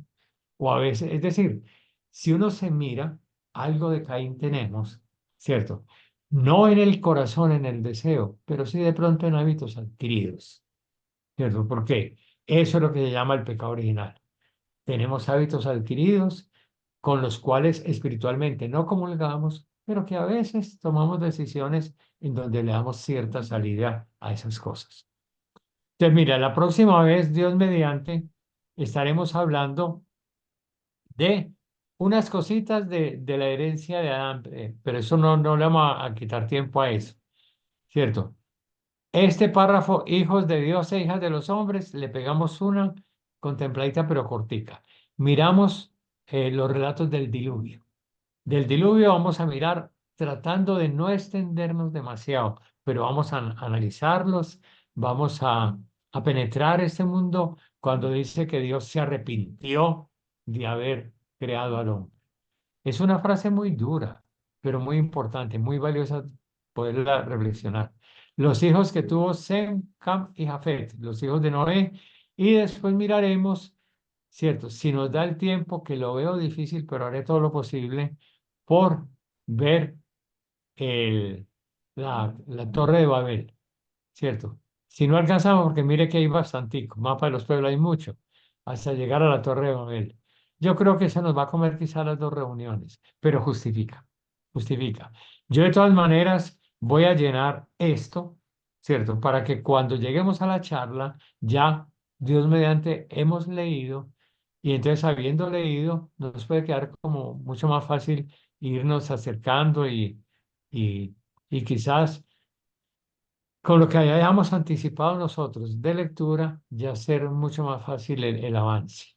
o a veces, es decir, si uno se mira, algo de Caín tenemos, ¿cierto? No en el corazón, en el deseo, pero sí de pronto en hábitos adquiridos, ¿cierto? Porque eso es lo que se llama el pecado original. Tenemos hábitos adquiridos con los cuales espiritualmente no comulgamos, pero que a veces tomamos decisiones en donde le damos cierta salida a esas cosas. Entonces, mira, la próxima vez, Dios mediante, estaremos hablando de unas cositas de la herencia de Adán, pero eso no le vamos a quitar tiempo a eso, ¿cierto? Este párrafo, hijos de Dios e hijas de los hombres, le pegamos una contempladita pero cortica. miramos los relatos del diluvio. Del diluvio vamos a mirar tratando de no extendernos demasiado, pero vamos a analizarlos, vamos a penetrar este mundo cuando dice que Dios se arrepintió de haber creado al hombre. Es una frase muy dura, pero muy importante, muy valiosa poderla reflexionar. Los hijos que tuvo Sem, Cam y Jafet, los hijos de Noé, y después miraremos, cierto, si nos da el tiempo, que lo veo difícil, pero haré todo lo posible por ver la Torre de Babel, ¿cierto? Si no alcanzamos, porque mire que hay bastantico, mapa de los pueblos hay mucho, hasta llegar a la Torre de Babel. Yo creo que se nos va a comer quizá las 2 reuniones, pero justifica, justifica. Yo de todas maneras voy a llenar esto, ¿cierto? Para que cuando lleguemos a la charla, ya Dios mediante hemos leído y entonces habiendo leído, nos puede quedar como mucho más fácil irnos acercando y, y quizás con lo que hayamos anticipado nosotros de lectura, ya ser mucho más fácil el avance.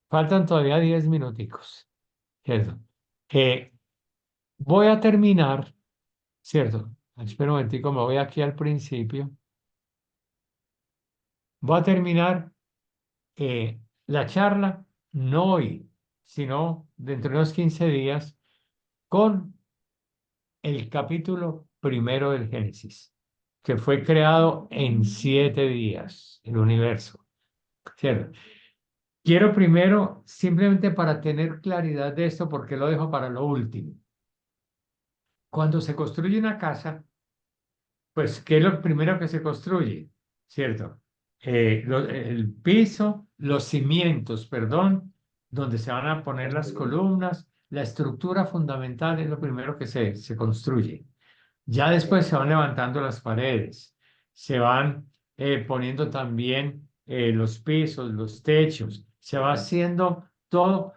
Faltan todavía 10 minuticos, ¿cierto? Voy a terminar, ¿cierto? Espera un momentico, me voy aquí al principio. Voy a terminar la charla, no hoy, sino dentro de unos 15 días, con el capítulo primero del Génesis, que fue creado en 7 días, el universo, ¿cierto? Quiero primero, simplemente para tener claridad de esto, porque lo dejo para lo último. Cuando se construye una casa, pues, ¿qué es lo primero que se construye? ¿Cierto? El piso, los cimientos, perdón, donde se van a poner las columnas, la estructura fundamental es lo primero que se construye. Ya después se van levantando las paredes, se van poniendo también los pisos, los techos, se va haciendo todo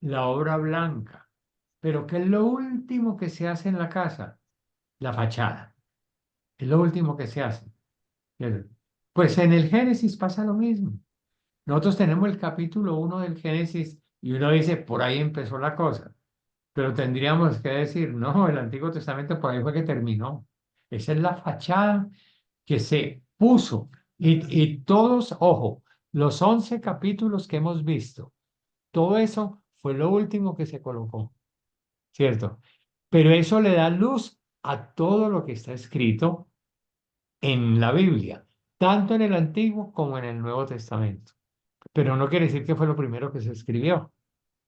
la obra blanca. Pero ¿qué es lo último que se hace en la casa? La fachada. Es lo último que se hace. ¿Cierto? Pues en el Génesis pasa lo mismo. Nosotros tenemos el capítulo 1 del Génesis y uno dice, por ahí empezó la cosa. Pero tendríamos que decir, no, el Antiguo Testamento por ahí fue que terminó. Esa es la fachada que se puso. Y todos, ojo, los 11 capítulos que hemos visto, todo eso fue lo último que se colocó, ¿cierto? Pero eso le da luz a todo lo que está escrito en la Biblia, tanto en el Antiguo como en el Nuevo Testamento. Pero no quiere decir que fue lo primero que se escribió,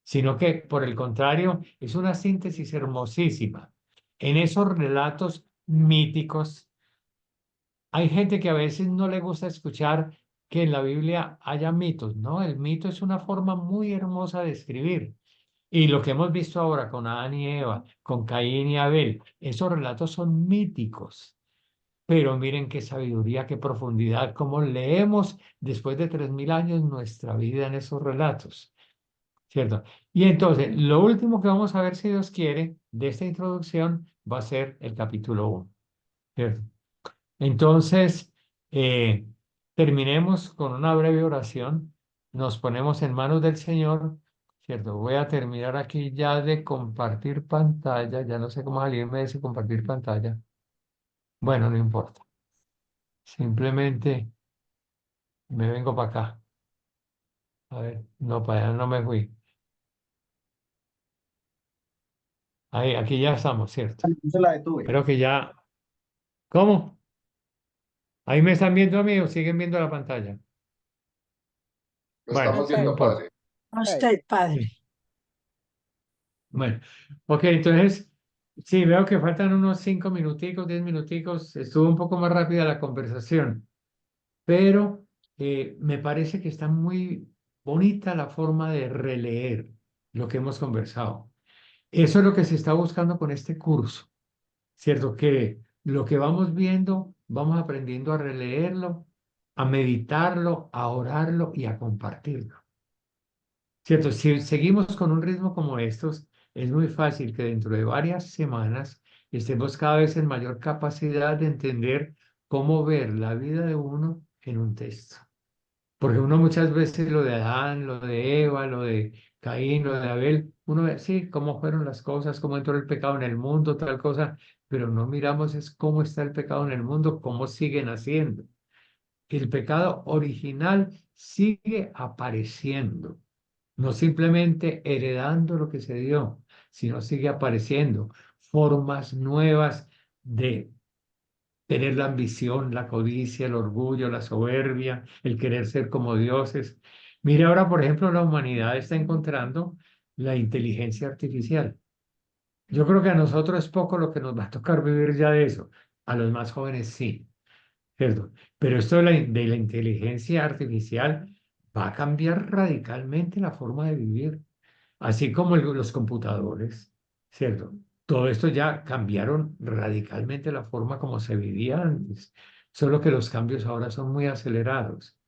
sino que, por el contrario, es una síntesis hermosísima. En esos relatos míticos, hay gente que a veces no le gusta escuchar que en la Biblia haya mitos, ¿no? El mito es una forma muy hermosa de escribir. Y lo que hemos visto ahora con Adán y Eva, con Caín y Abel, esos relatos son míticos. Pero miren qué sabiduría, qué profundidad, cómo leemos después de 3000 años nuestra vida en esos relatos. ¿Cierto? Y entonces, lo último que vamos a ver, si Dios quiere, de esta introducción va a ser el capítulo 1. ¿Cierto? Entonces, terminemos con una breve oración. Nos ponemos en manos del Señor. ¿Cierto? Voy a terminar aquí ya de compartir pantalla. Ya no sé cómo salirme de ese compartir pantalla. Bueno, no importa. Simplemente me vengo para acá. A ver, no, para allá no me fui. Ahí, aquí ya estamos, ¿cierto? Se la detuve. Creo que ya. ¿Cómo? ¿Ahí me están viendo a mí o siguen viendo la pantalla? Lo Bueno, estamos no viendo, importa. padre. A usted, padre. Bueno, ok, entonces, sí, veo que faltan unos 5 minuticos, 10 minuticos. Estuvo un poco más rápida la conversación, pero me parece que está muy bonita la forma de releer lo que hemos conversado. Eso es lo que se está buscando con este curso. ¿Cierto? Que lo que vamos viendo, vamos aprendiendo a releerlo, a meditarlo, a orarlo y a compartirlo. ¿Cierto? Si seguimos con un ritmo como estos, es muy fácil que dentro de varias semanas estemos cada vez en mayor capacidad de entender cómo ver la vida de uno en un texto. Porque uno muchas veces lo de Adán, lo de Eva, lo de Caín, lo de Abel, uno ve, sí, cómo fueron las cosas, cómo entró el pecado en el mundo, tal cosa, pero no miramos es cómo está el pecado en el mundo, cómo siguen haciendo. El pecado original sigue apareciendo, no simplemente heredando lo que se dio, sino sigue apareciendo formas nuevas de tener la ambición, la codicia, el orgullo, la soberbia, el querer ser como dioses. Mire ahora, por ejemplo, la humanidad está encontrando la inteligencia artificial. Yo creo que a nosotros es poco lo que nos va a tocar vivir ya de eso. A los más jóvenes sí, ¿cierto? Pero esto de la inteligencia artificial va a cambiar radicalmente la forma de vivir, así como los computadores, ¿cierto? Todo esto ya cambiaron radicalmente la forma como se vivía antes, solo que los cambios ahora son muy acelerados.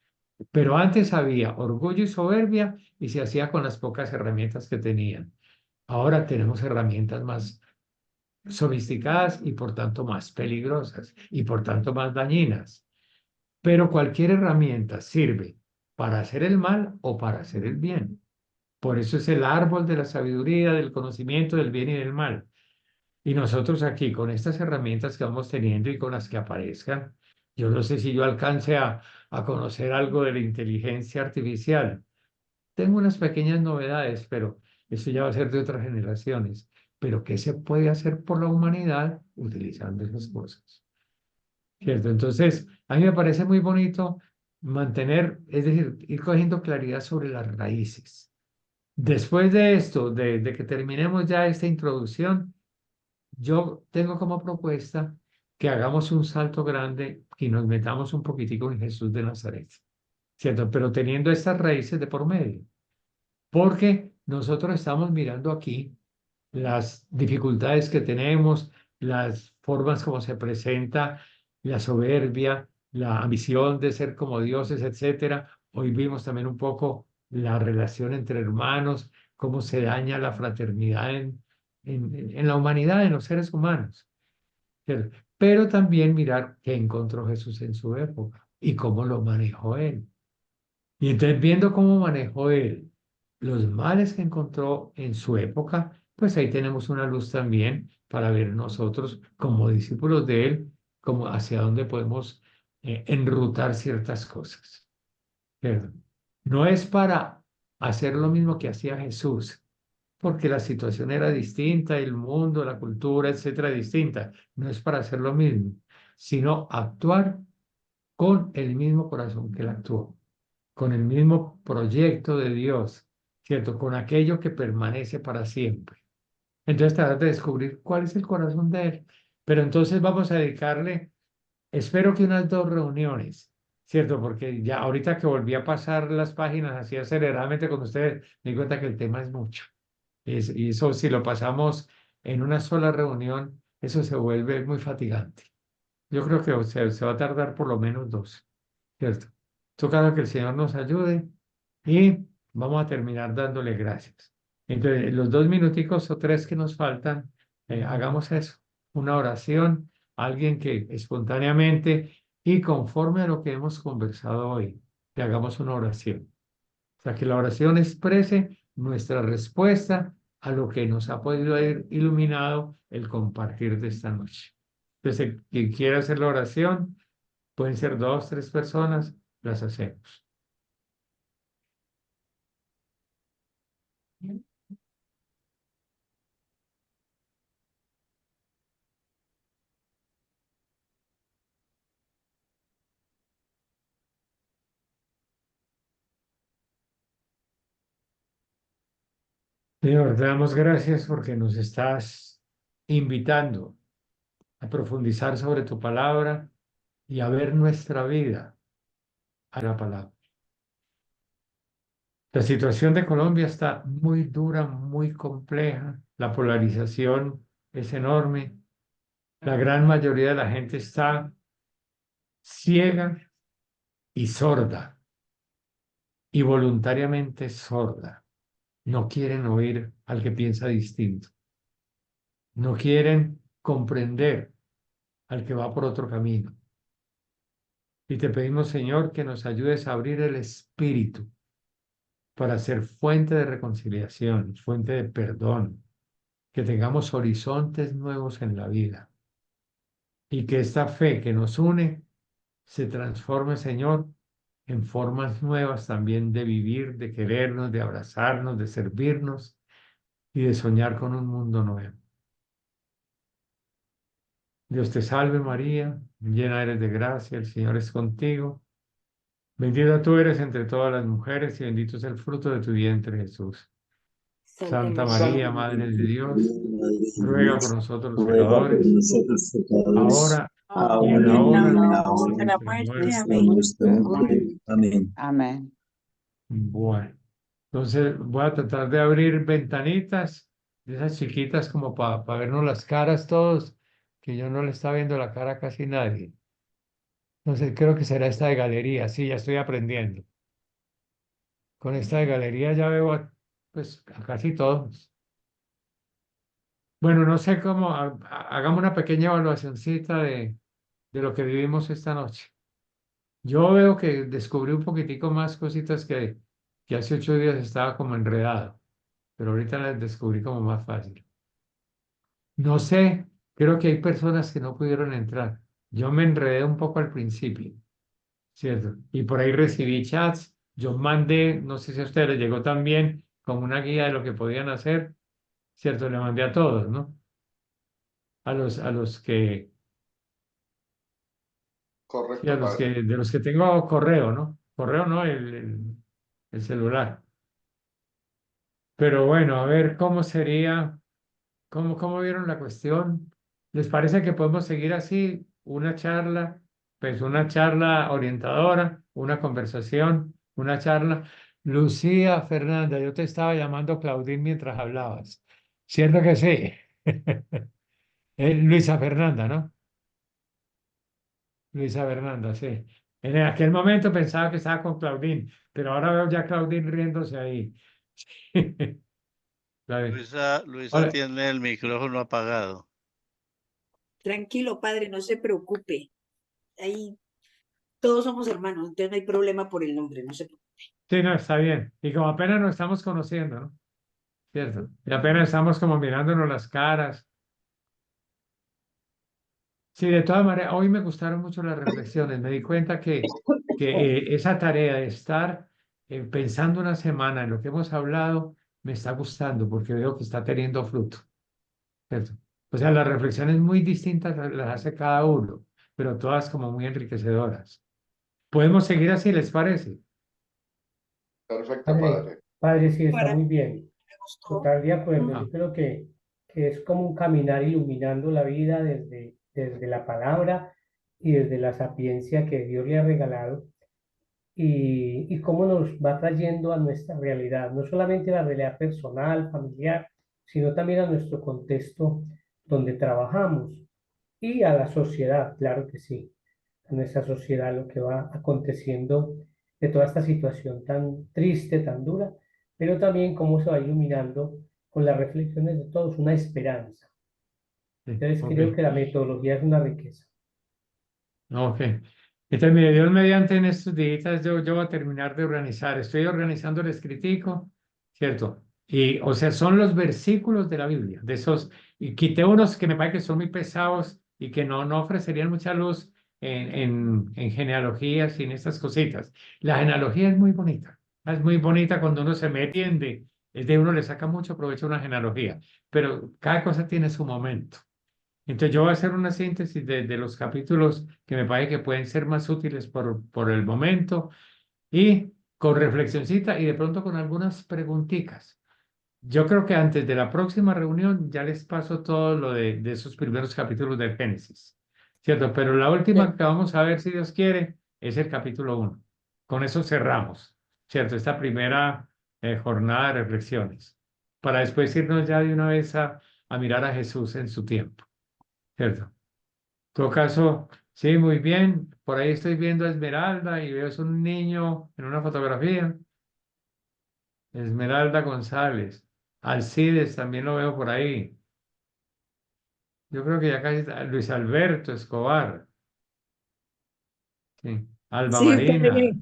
Pero antes había orgullo y soberbia y se hacía con las pocas herramientas que tenían. Ahora tenemos herramientas más sofisticadas y por tanto más peligrosas y por tanto más dañinas. Pero cualquier herramienta sirve para hacer el mal o para hacer el bien. Por eso es el árbol de la sabiduría, del conocimiento del bien y del mal. Y nosotros aquí, con estas herramientas que vamos teniendo y con las que aparezcan, yo no sé si yo alcance a conocer algo de la inteligencia artificial. Tengo unas pequeñas novedades, pero eso ya va a ser de otras generaciones. Pero ¿qué se puede hacer por la humanidad utilizando esas cosas? ¿Cierto? Entonces, a mí me parece muy bonito mantener, es decir, ir cogiendo claridad sobre las raíces. Después de esto, de que terminemos ya esta introducción, yo tengo como propuesta que hagamos un salto grande y nos metamos un poquitico en Jesús de Nazaret, ¿cierto? Pero teniendo estas raíces de por medio, porque nosotros estamos mirando aquí las dificultades que tenemos, las formas como se presenta la soberbia, la ambición de ser como dioses, etcétera. Hoy vimos también un poco la relación entre hermanos, cómo se daña la fraternidad en la humanidad, en los seres humanos. ¿Cierto? Pero también mirar qué encontró Jesús en su época y cómo lo manejó él. Y entonces, viendo cómo manejó él los males que encontró en su época, pues ahí tenemos una luz también para ver nosotros como discípulos de él, como hacia dónde podemos enrutar ciertas cosas. ¿Cierto? No es para hacer lo mismo que hacía Jesús, porque la situación era distinta, el mundo, la cultura, etcétera, distinta. No es para hacer lo mismo, sino actuar con el mismo corazón que él actuó, con el mismo proyecto de Dios, ¿cierto? Con aquello que permanece para siempre. Entonces tratar de descubrir cuál es el corazón de Él. Pero entonces vamos a dedicarle, espero que unas 2 reuniones, ¿cierto? Porque ya ahorita que volví a pasar las páginas así aceleradamente con ustedes, me di cuenta que el tema es mucho. Y eso si lo pasamos en una sola reunión, eso se vuelve muy fatigante. Yo creo que se va a tardar por lo menos 2, ¿cierto? Toca que el Señor nos ayude y vamos a terminar dándole gracias. Entonces, los 2 minuticos o 3 que nos faltan, hagamos eso, una oración, alguien que espontáneamente y conforme a lo que hemos conversado hoy, que hagamos una oración. O sea, que la oración exprese nuestra respuesta a lo que nos ha podido haber iluminado el compartir de esta noche. Entonces, quien quiera hacer la oración, pueden ser 2, 3 personas, las hacemos. Señor, te damos gracias porque nos estás invitando a profundizar sobre tu palabra y a ver nuestra vida a la palabra. La situación de Colombia está muy dura, muy compleja. La polarización es enorme. La gran mayoría de la gente está ciega y sorda, y voluntariamente sorda. No quieren oír al que piensa distinto. No quieren comprender al que va por otro camino. Y te pedimos, Señor, que nos ayudes a abrir el espíritu para ser fuente de reconciliación, fuente de perdón, que tengamos horizontes nuevos en la vida y que esta fe que nos une se transforme, Señor, en formas nuevas también de vivir, de querernos, de abrazarnos, de servirnos y de soñar con un mundo nuevo. Dios te salve María, llena eres de gracia, el Señor es contigo. Bendita tú eres entre todas las mujeres y bendito es el fruto de tu vientre, Jesús. Santa María, Madre de Dios, ruega por nosotros los Ruega por pecadores, nosotros pecadores, ahora y en ahora la y hora en de la hora nuestra de muerte. nuestra muerte. Amén. Amén. Bueno, entonces voy a tratar de abrir ventanitas de esas chiquitas como para vernos las caras todos, que yo no le está viendo la cara a casi nadie. Entonces creo que será esta de galería, sí, ya estoy aprendiendo. Con esta de galería ya veo pues, a casi todos. Bueno, no sé cómo, hagamos una pequeña evaluacioncita de lo que vivimos esta noche. Yo veo que descubrí un poquitico más cositas que hace 8 días estaba como enredado, pero ahorita las descubrí como más fácil. No sé, creo que hay personas que no pudieron entrar. Yo me enredé un poco al principio, ¿cierto? Y por ahí recibí chats, yo mandé, no sé si a ustedes les llegó también como una guía de lo que podían hacer, ¿cierto? Le mandé a todos, ¿no? A los que, sí, a Correcto, los que, padre. de los que tengo correo, ¿no? Correo, ¿no? El celular. Pero bueno, a ver cómo sería. ¿Cómo vieron la cuestión? ¿Les parece que podemos seguir así? Una charla, pues una charla orientadora, una conversación, una charla. Lucía, Fernanda, yo te estaba llamando Claudín mientras hablabas. ¿Cierto que sí? Luisa Fernanda, ¿no? Luisa Fernanda, sí. En aquel momento pensaba que estaba con Claudín, pero ahora veo ya a Claudín riéndose ahí. Está bien. Luisa Hola. tiene el micrófono apagado. Tranquilo, padre, no se preocupe. Ahí todos somos hermanos, entonces no hay problema por el nombre, no se preocupe. Sí, no, está bien. Y como apenas nos estamos conociendo, ¿no? ¿Cierto? Y apenas estamos como mirándonos las caras. Sí, de todas maneras, hoy me gustaron mucho las reflexiones. Me di cuenta que esa tarea de estar pensando una semana en lo que hemos hablado me está gustando porque veo que está teniendo fruto, ¿cierto? O sea, las reflexiones muy distintas las hace cada uno, pero todas como muy enriquecedoras. ¿Podemos seguir así, les parece? Perfecto, Padre, padre. padre, sí, está Para mí muy bien. me gustó. Total de acuerdo. Ah, Yo creo que es como un caminar iluminando la vida desde la palabra y desde la sapiencia que Dios le ha regalado y cómo nos va trayendo a nuestra realidad, no solamente la realidad personal, familiar, sino también a nuestro contexto donde trabajamos y a la sociedad, claro que sí, a nuestra sociedad, lo que va aconteciendo de toda esta situación tan triste, tan dura, pero también cómo se va iluminando con las reflexiones de todos una esperanza. sí, Entonces ok. creo que la metodología es una riqueza. Ok. Entonces, mire, Dios mediante en estos días yo voy a terminar de organizar. Estoy organizando el escritico, ¿cierto? Y, o sea, son los versículos de la Biblia, de esos, y quité unos que me parece que son muy pesados y que no ofrecerían mucha luz en genealogías y en estas cositas. La genealogía es muy bonita cuando uno se mete es de uno le saca mucho provecho a una genealogía, pero cada cosa tiene su momento. Entonces yo voy a hacer una síntesis de los capítulos que me parece que pueden ser más útiles por el momento y con reflexioncita y de pronto con algunas preguntitas. Yo creo que antes de la próxima reunión ya les paso todo lo de esos primeros capítulos del Génesis, ¿cierto? Pero la última que vamos a ver, si Dios quiere, es el capítulo 1. Con eso cerramos, ¿cierto? Esta primera jornada de reflexiones, para después irnos ya de una vez a mirar a Jesús en su tiempo. ¿Cierto? En todo caso, sí, muy bien. Por ahí estoy viendo a Esmeralda y veo es un niño en una fotografía. Esmeralda González. Alcides también lo veo por ahí. Yo creo que ya casi está Luis Alberto Escobar. Sí. Alba Sí, Marina, padre.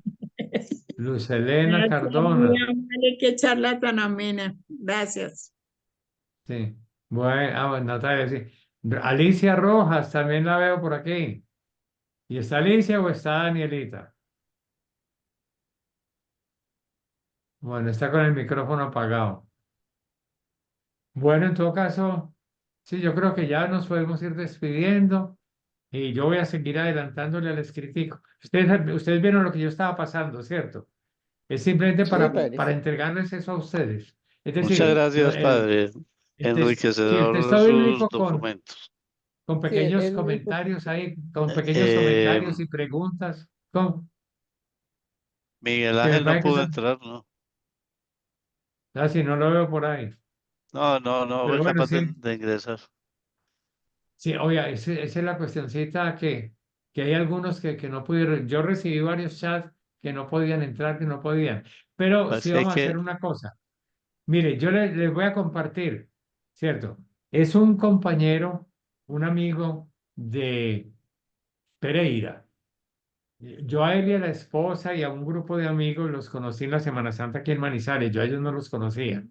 Luz Elena Gracias, muy Cardona. amable, qué charla tan amena. Gracias. Sí. Bueno, bueno, Natalia, sí. Alicia Rojas, también la veo por aquí. ¿Y está Alicia o está Danielita? Bueno, está con el micrófono apagado. Bueno, en todo caso, sí, yo creo que ya nos podemos ir despidiendo y yo voy a seguir adelantándole al escritico. Ustedes vieron lo que yo estaba pasando, ¿cierto? Es simplemente Sí, padre, para sí. entregarles eso a ustedes. Es Muchas decir, gracias, padre. sí, el Enriquecedor texto sus bíblico documentos. con Sí, pequeños es muy comentarios ahí, con pequeños Eh, comentarios y preguntas, con, Miguel que me Ángel no parece que pudo son, entrar, ¿no? si no lo veo por ahí. No Pero fue bueno, capaz sí, de ingresar. sí, oye, esa es la cuestioncita que hay algunos que no pudieron. Yo recibí varios chats que no podían entrar, que no podían. Pero sí Parece que hay vamos a que, hacer una cosa. Mire, yo les voy a compartir, ¿cierto? Es un compañero, un amigo de Pereira. Yo a él y a la esposa y a un grupo de amigos los conocí en la Semana Santa aquí en Manizales. Yo a ellos no los conocía.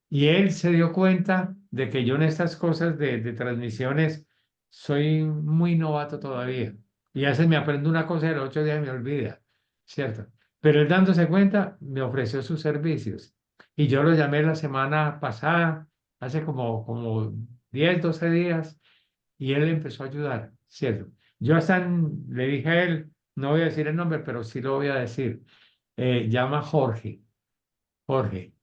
Y él se dio cuenta de que yo en estas cosas de transmisiones soy muy novato todavía. Y a veces me aprendo una cosa y a los 8 días me olvida, ¿cierto? Pero él dándose cuenta me ofreció sus servicios. Y yo lo llamé la semana pasada, hace como 10 12 días, y él empezó a ayudar, ¿cierto? Yo le dije a él, no voy a decir el nombre, pero sí lo voy a decir. Llama Jorge. Jorge,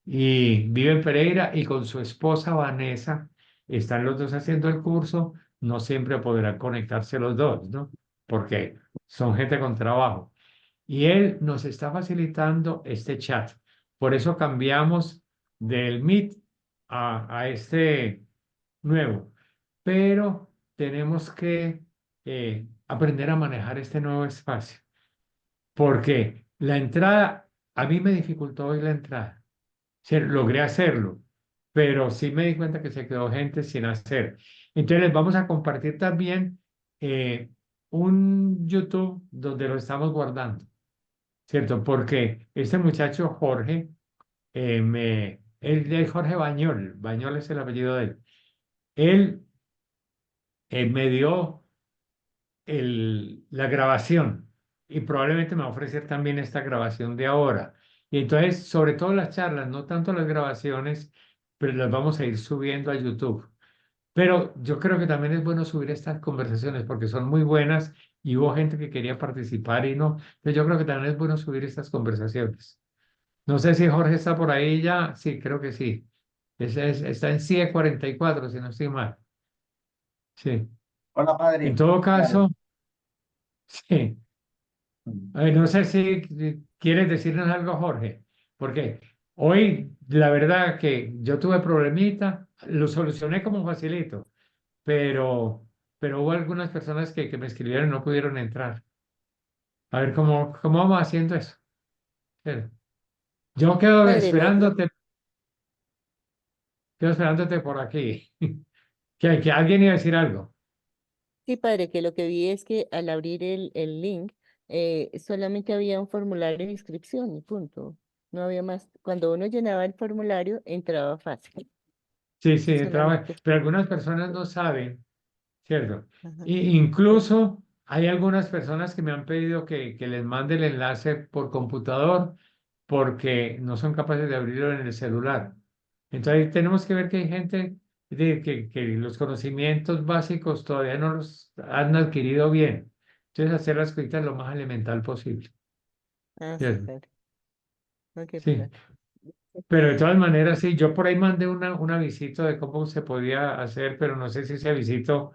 y vive en Pereira y con su esposa Vanessa están los dos haciendo el curso, no siempre podrán conectarse los dos, ¿no? Porque son gente con trabajo. Y él nos está facilitando este chat. Por eso cambiamos del Meet a este nuevo. Pero tenemos que aprender a manejar este nuevo espacio, porque la entrada, a mí me dificultó hoy la entrada. Sí, logré hacerlo, pero sí me di cuenta que se quedó gente sin hacer. Entonces les vamos a compartir también eh, un YouTube donde lo estamos guardando, ¿cierto? Porque este muchacho Jorge, él es Jorge Bañol, Bañol es el apellido de él. Él me dio la grabación y probablemente me va a ofrecer también esta grabación de ahora. Y entonces, sobre todo las charlas, no tanto las grabaciones, pero las vamos a ir subiendo a YouTube. Pero yo creo que también es bueno subir estas conversaciones porque son muy buenas y hubo gente que quería participar y no. Entonces yo creo que también es bueno subir estas conversaciones. No sé si Jorge está por ahí ya. Sí, creo que sí. Está en CIE 44, si no estoy mal. Sí. Hola, En padre. todo Claro. caso, sí. No sé si quieres decirnos algo, Jorge, porque hoy la verdad que yo tuve problemita, lo solucioné como facilito, pero, pero hubo algunas personas que me escribieron y no pudieron entrar. A ver cómo vamos haciendo eso. Sí. Yo Padre, quedo esperándote por aquí. Que alguien iba a decir algo. sí, padre, que lo que vi es que al abrir el link solamente había un formulario de inscripción y punto. No había más. Cuando uno llenaba el formulario, entraba fácil. Sí, sí, Solamente. pero algunas personas no saben. ¿Cierto? Ajá. Y incluso hay algunas personas que me han pedido que les mande el enlace por computador porque no son capaces de abrirlo en el celular. Entonces tenemos que ver que hay gente que los conocimientos básicos todavía no los han adquirido bien. Entonces hacer las cositas lo más elemental posible. Ah, sí, ¿Cierto? padre. Ok, Sí, padre. pero de todas maneras, sí, yo por ahí mandé un avisito de cómo se podía hacer, pero no sé si ese avisito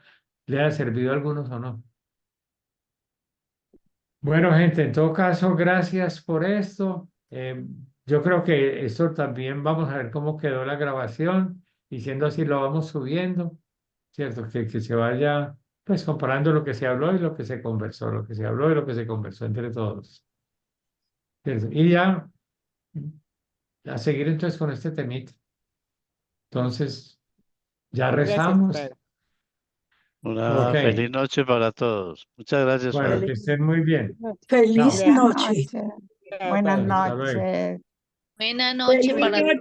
le ha servido a algunos o no. Bueno, gente, en todo caso, gracias por esto. Yo creo que esto también vamos a ver cómo quedó la grabación y siendo así lo vamos subiendo, ¿cierto? Que se vaya pues comparando lo que se habló y lo que se conversó, lo que se habló y lo que se conversó entre todos, ¿cierto? Y ya a seguir entonces con este temita. Entonces, ya Gracias, rezamos. padre. Una Ok. feliz noche para todos. Muchas gracias, Bueno, padre. que estén muy bien. Feliz Chao. noche. Chao, Buenas padre. Hasta luego. noches. Buenas noches Feliz para noche.